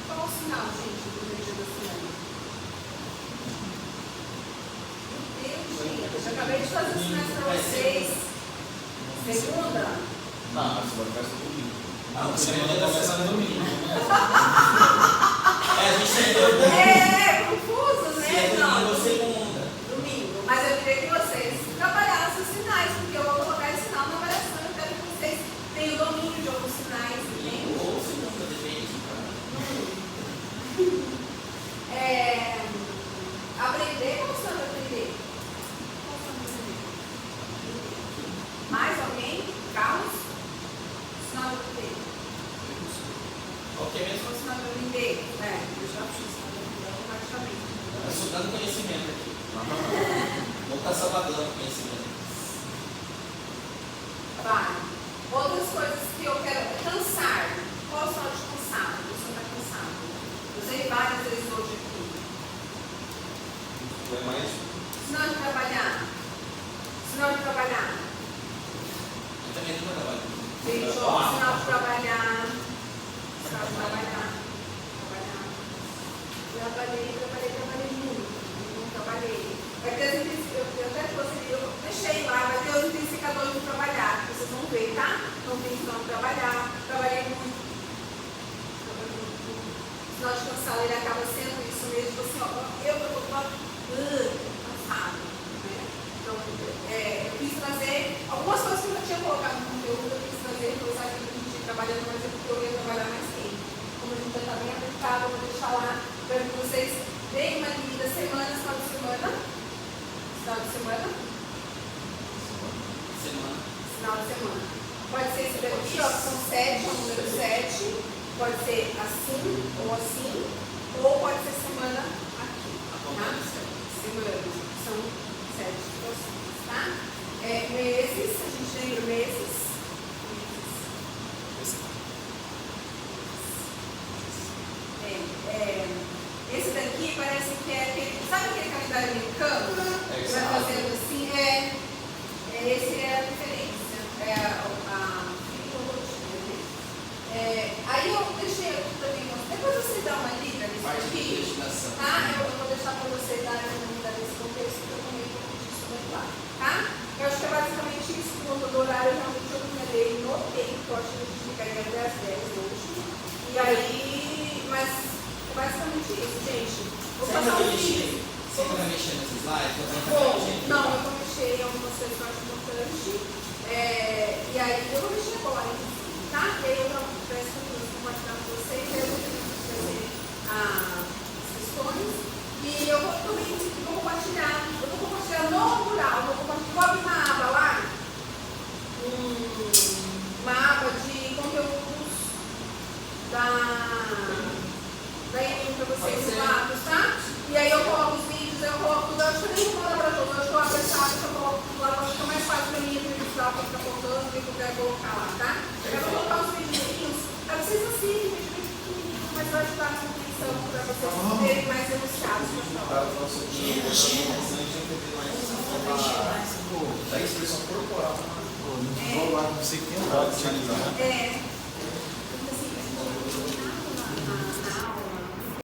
Qual o sinal, gente, do primeiro dia da semana? Meu Deus, gente. Eu acabei de fazer os sinais para vocês. Segunda? Não, a semana começa no domingo. Não, a semana começa no domingo. A gente entendeu. Confuso, Se né? é domingo Não, ou segunda. domingo. Mas eu queria que vocês trabalhassem os sinais, porque eu vou colocar esse sinal na avaliação. Eu quero que vocês tenham domínio de alguns sinais, entende? Domingo ou segunda, depende. Aprender ou sabe aprender? Qual sabe aprender? Mais alguém? Carlos? Sinal de aprender. Qual que é mesmo? Sinal de aprender. Eu já fiz sinal de aprender automaticamente. Estou estudando conhecimento aqui. Não está salvadando conhecimento. Vai. Outras coisas que eu quero. Cansar. Qual o sinal de cansado? A pessoa está cansada. Eu usei várias vezes hoje aqui. É mais. Sinal de trabalhar. Sinal de trabalhar. Eu também não trabalho. Sinal de trabalhar. Sinal de trabalhar. Trabalhei muito. Não trabalhei. Vai ter os eu deixei lá, vai ter os intensificadores de trabalhar, que vocês vão ver, tá? Não tem sinal de trabalhar. Trabalhei muito. O sinal de cansado, ele acaba sendo isso mesmo, tipo assim, ó, eu estou cansado. Né? Então, eu quis trazer algumas coisas que eu já tinha colocado no conteúdo, eu quis trazer para usar aqui que a gente ia trabalhando, mas é porque eu ia trabalhar mais tempo. Como a gente já está bem aplicado, eu vou deixar lá para que vocês deem uma lida semana, final de semana. Final de semana? Final de semana. Pode ser esse daqui, ó, que são 7, é o número 7. Pode ser assim, ou pode ser semana aqui. Tá? Semana. São 7 situações, tá? Meses, a gente lembra meses. Esse daqui parece que é aquele. Sabe aquele calendário americano? Que vai fazendo assim? Esse é a diferença. É a filologia, né? Aí eu deixei aqui também. Depois você dá uma lida nesse aqui. Tá? Eu vou deixar para vocês darem uma lida nesse contexto, que eu também vou pedir sobre lá. Tá? Eu acho que é basicamente isso. Por conta do horário, realmente eu me lerei no tempo. Eu acho que a gente ficaria até as 10 hoje. E aí, mas basicamente isso, gente. Vou passar um vídeo. Você vai mexer nos slides? Não, eu vou mexer em algumas coisas que eu acho importante. E aí eu vou mexer agora, tá? E aí eu peço que eu compartilhar com vocês, aí eu vou fazer as questões. E eu vou também compartilhar. Eu vou compartilhar no mural. Vou abrir uma aba lá. Uma aba de conteúdos da ENEM para vocês, lados, tá? E aí eu coloco os vídeos, eu coloco tudo. Eu acho que eu nem vou mandar para todos. Eu acho que eu abro essa aba, eu coloco tudo lá, para ficar mais fácil para mim entrevistar, para ficar colocando o que eu puder colocar lá, tá? Eu vou colocar os videozinhos para vocês assistirem, vídeo bem pequenininho, mas vai ajudar a compreensão para vocês terem mais enunciados. Da expressão corporal. Vou lá, não sei quem vai finalizar.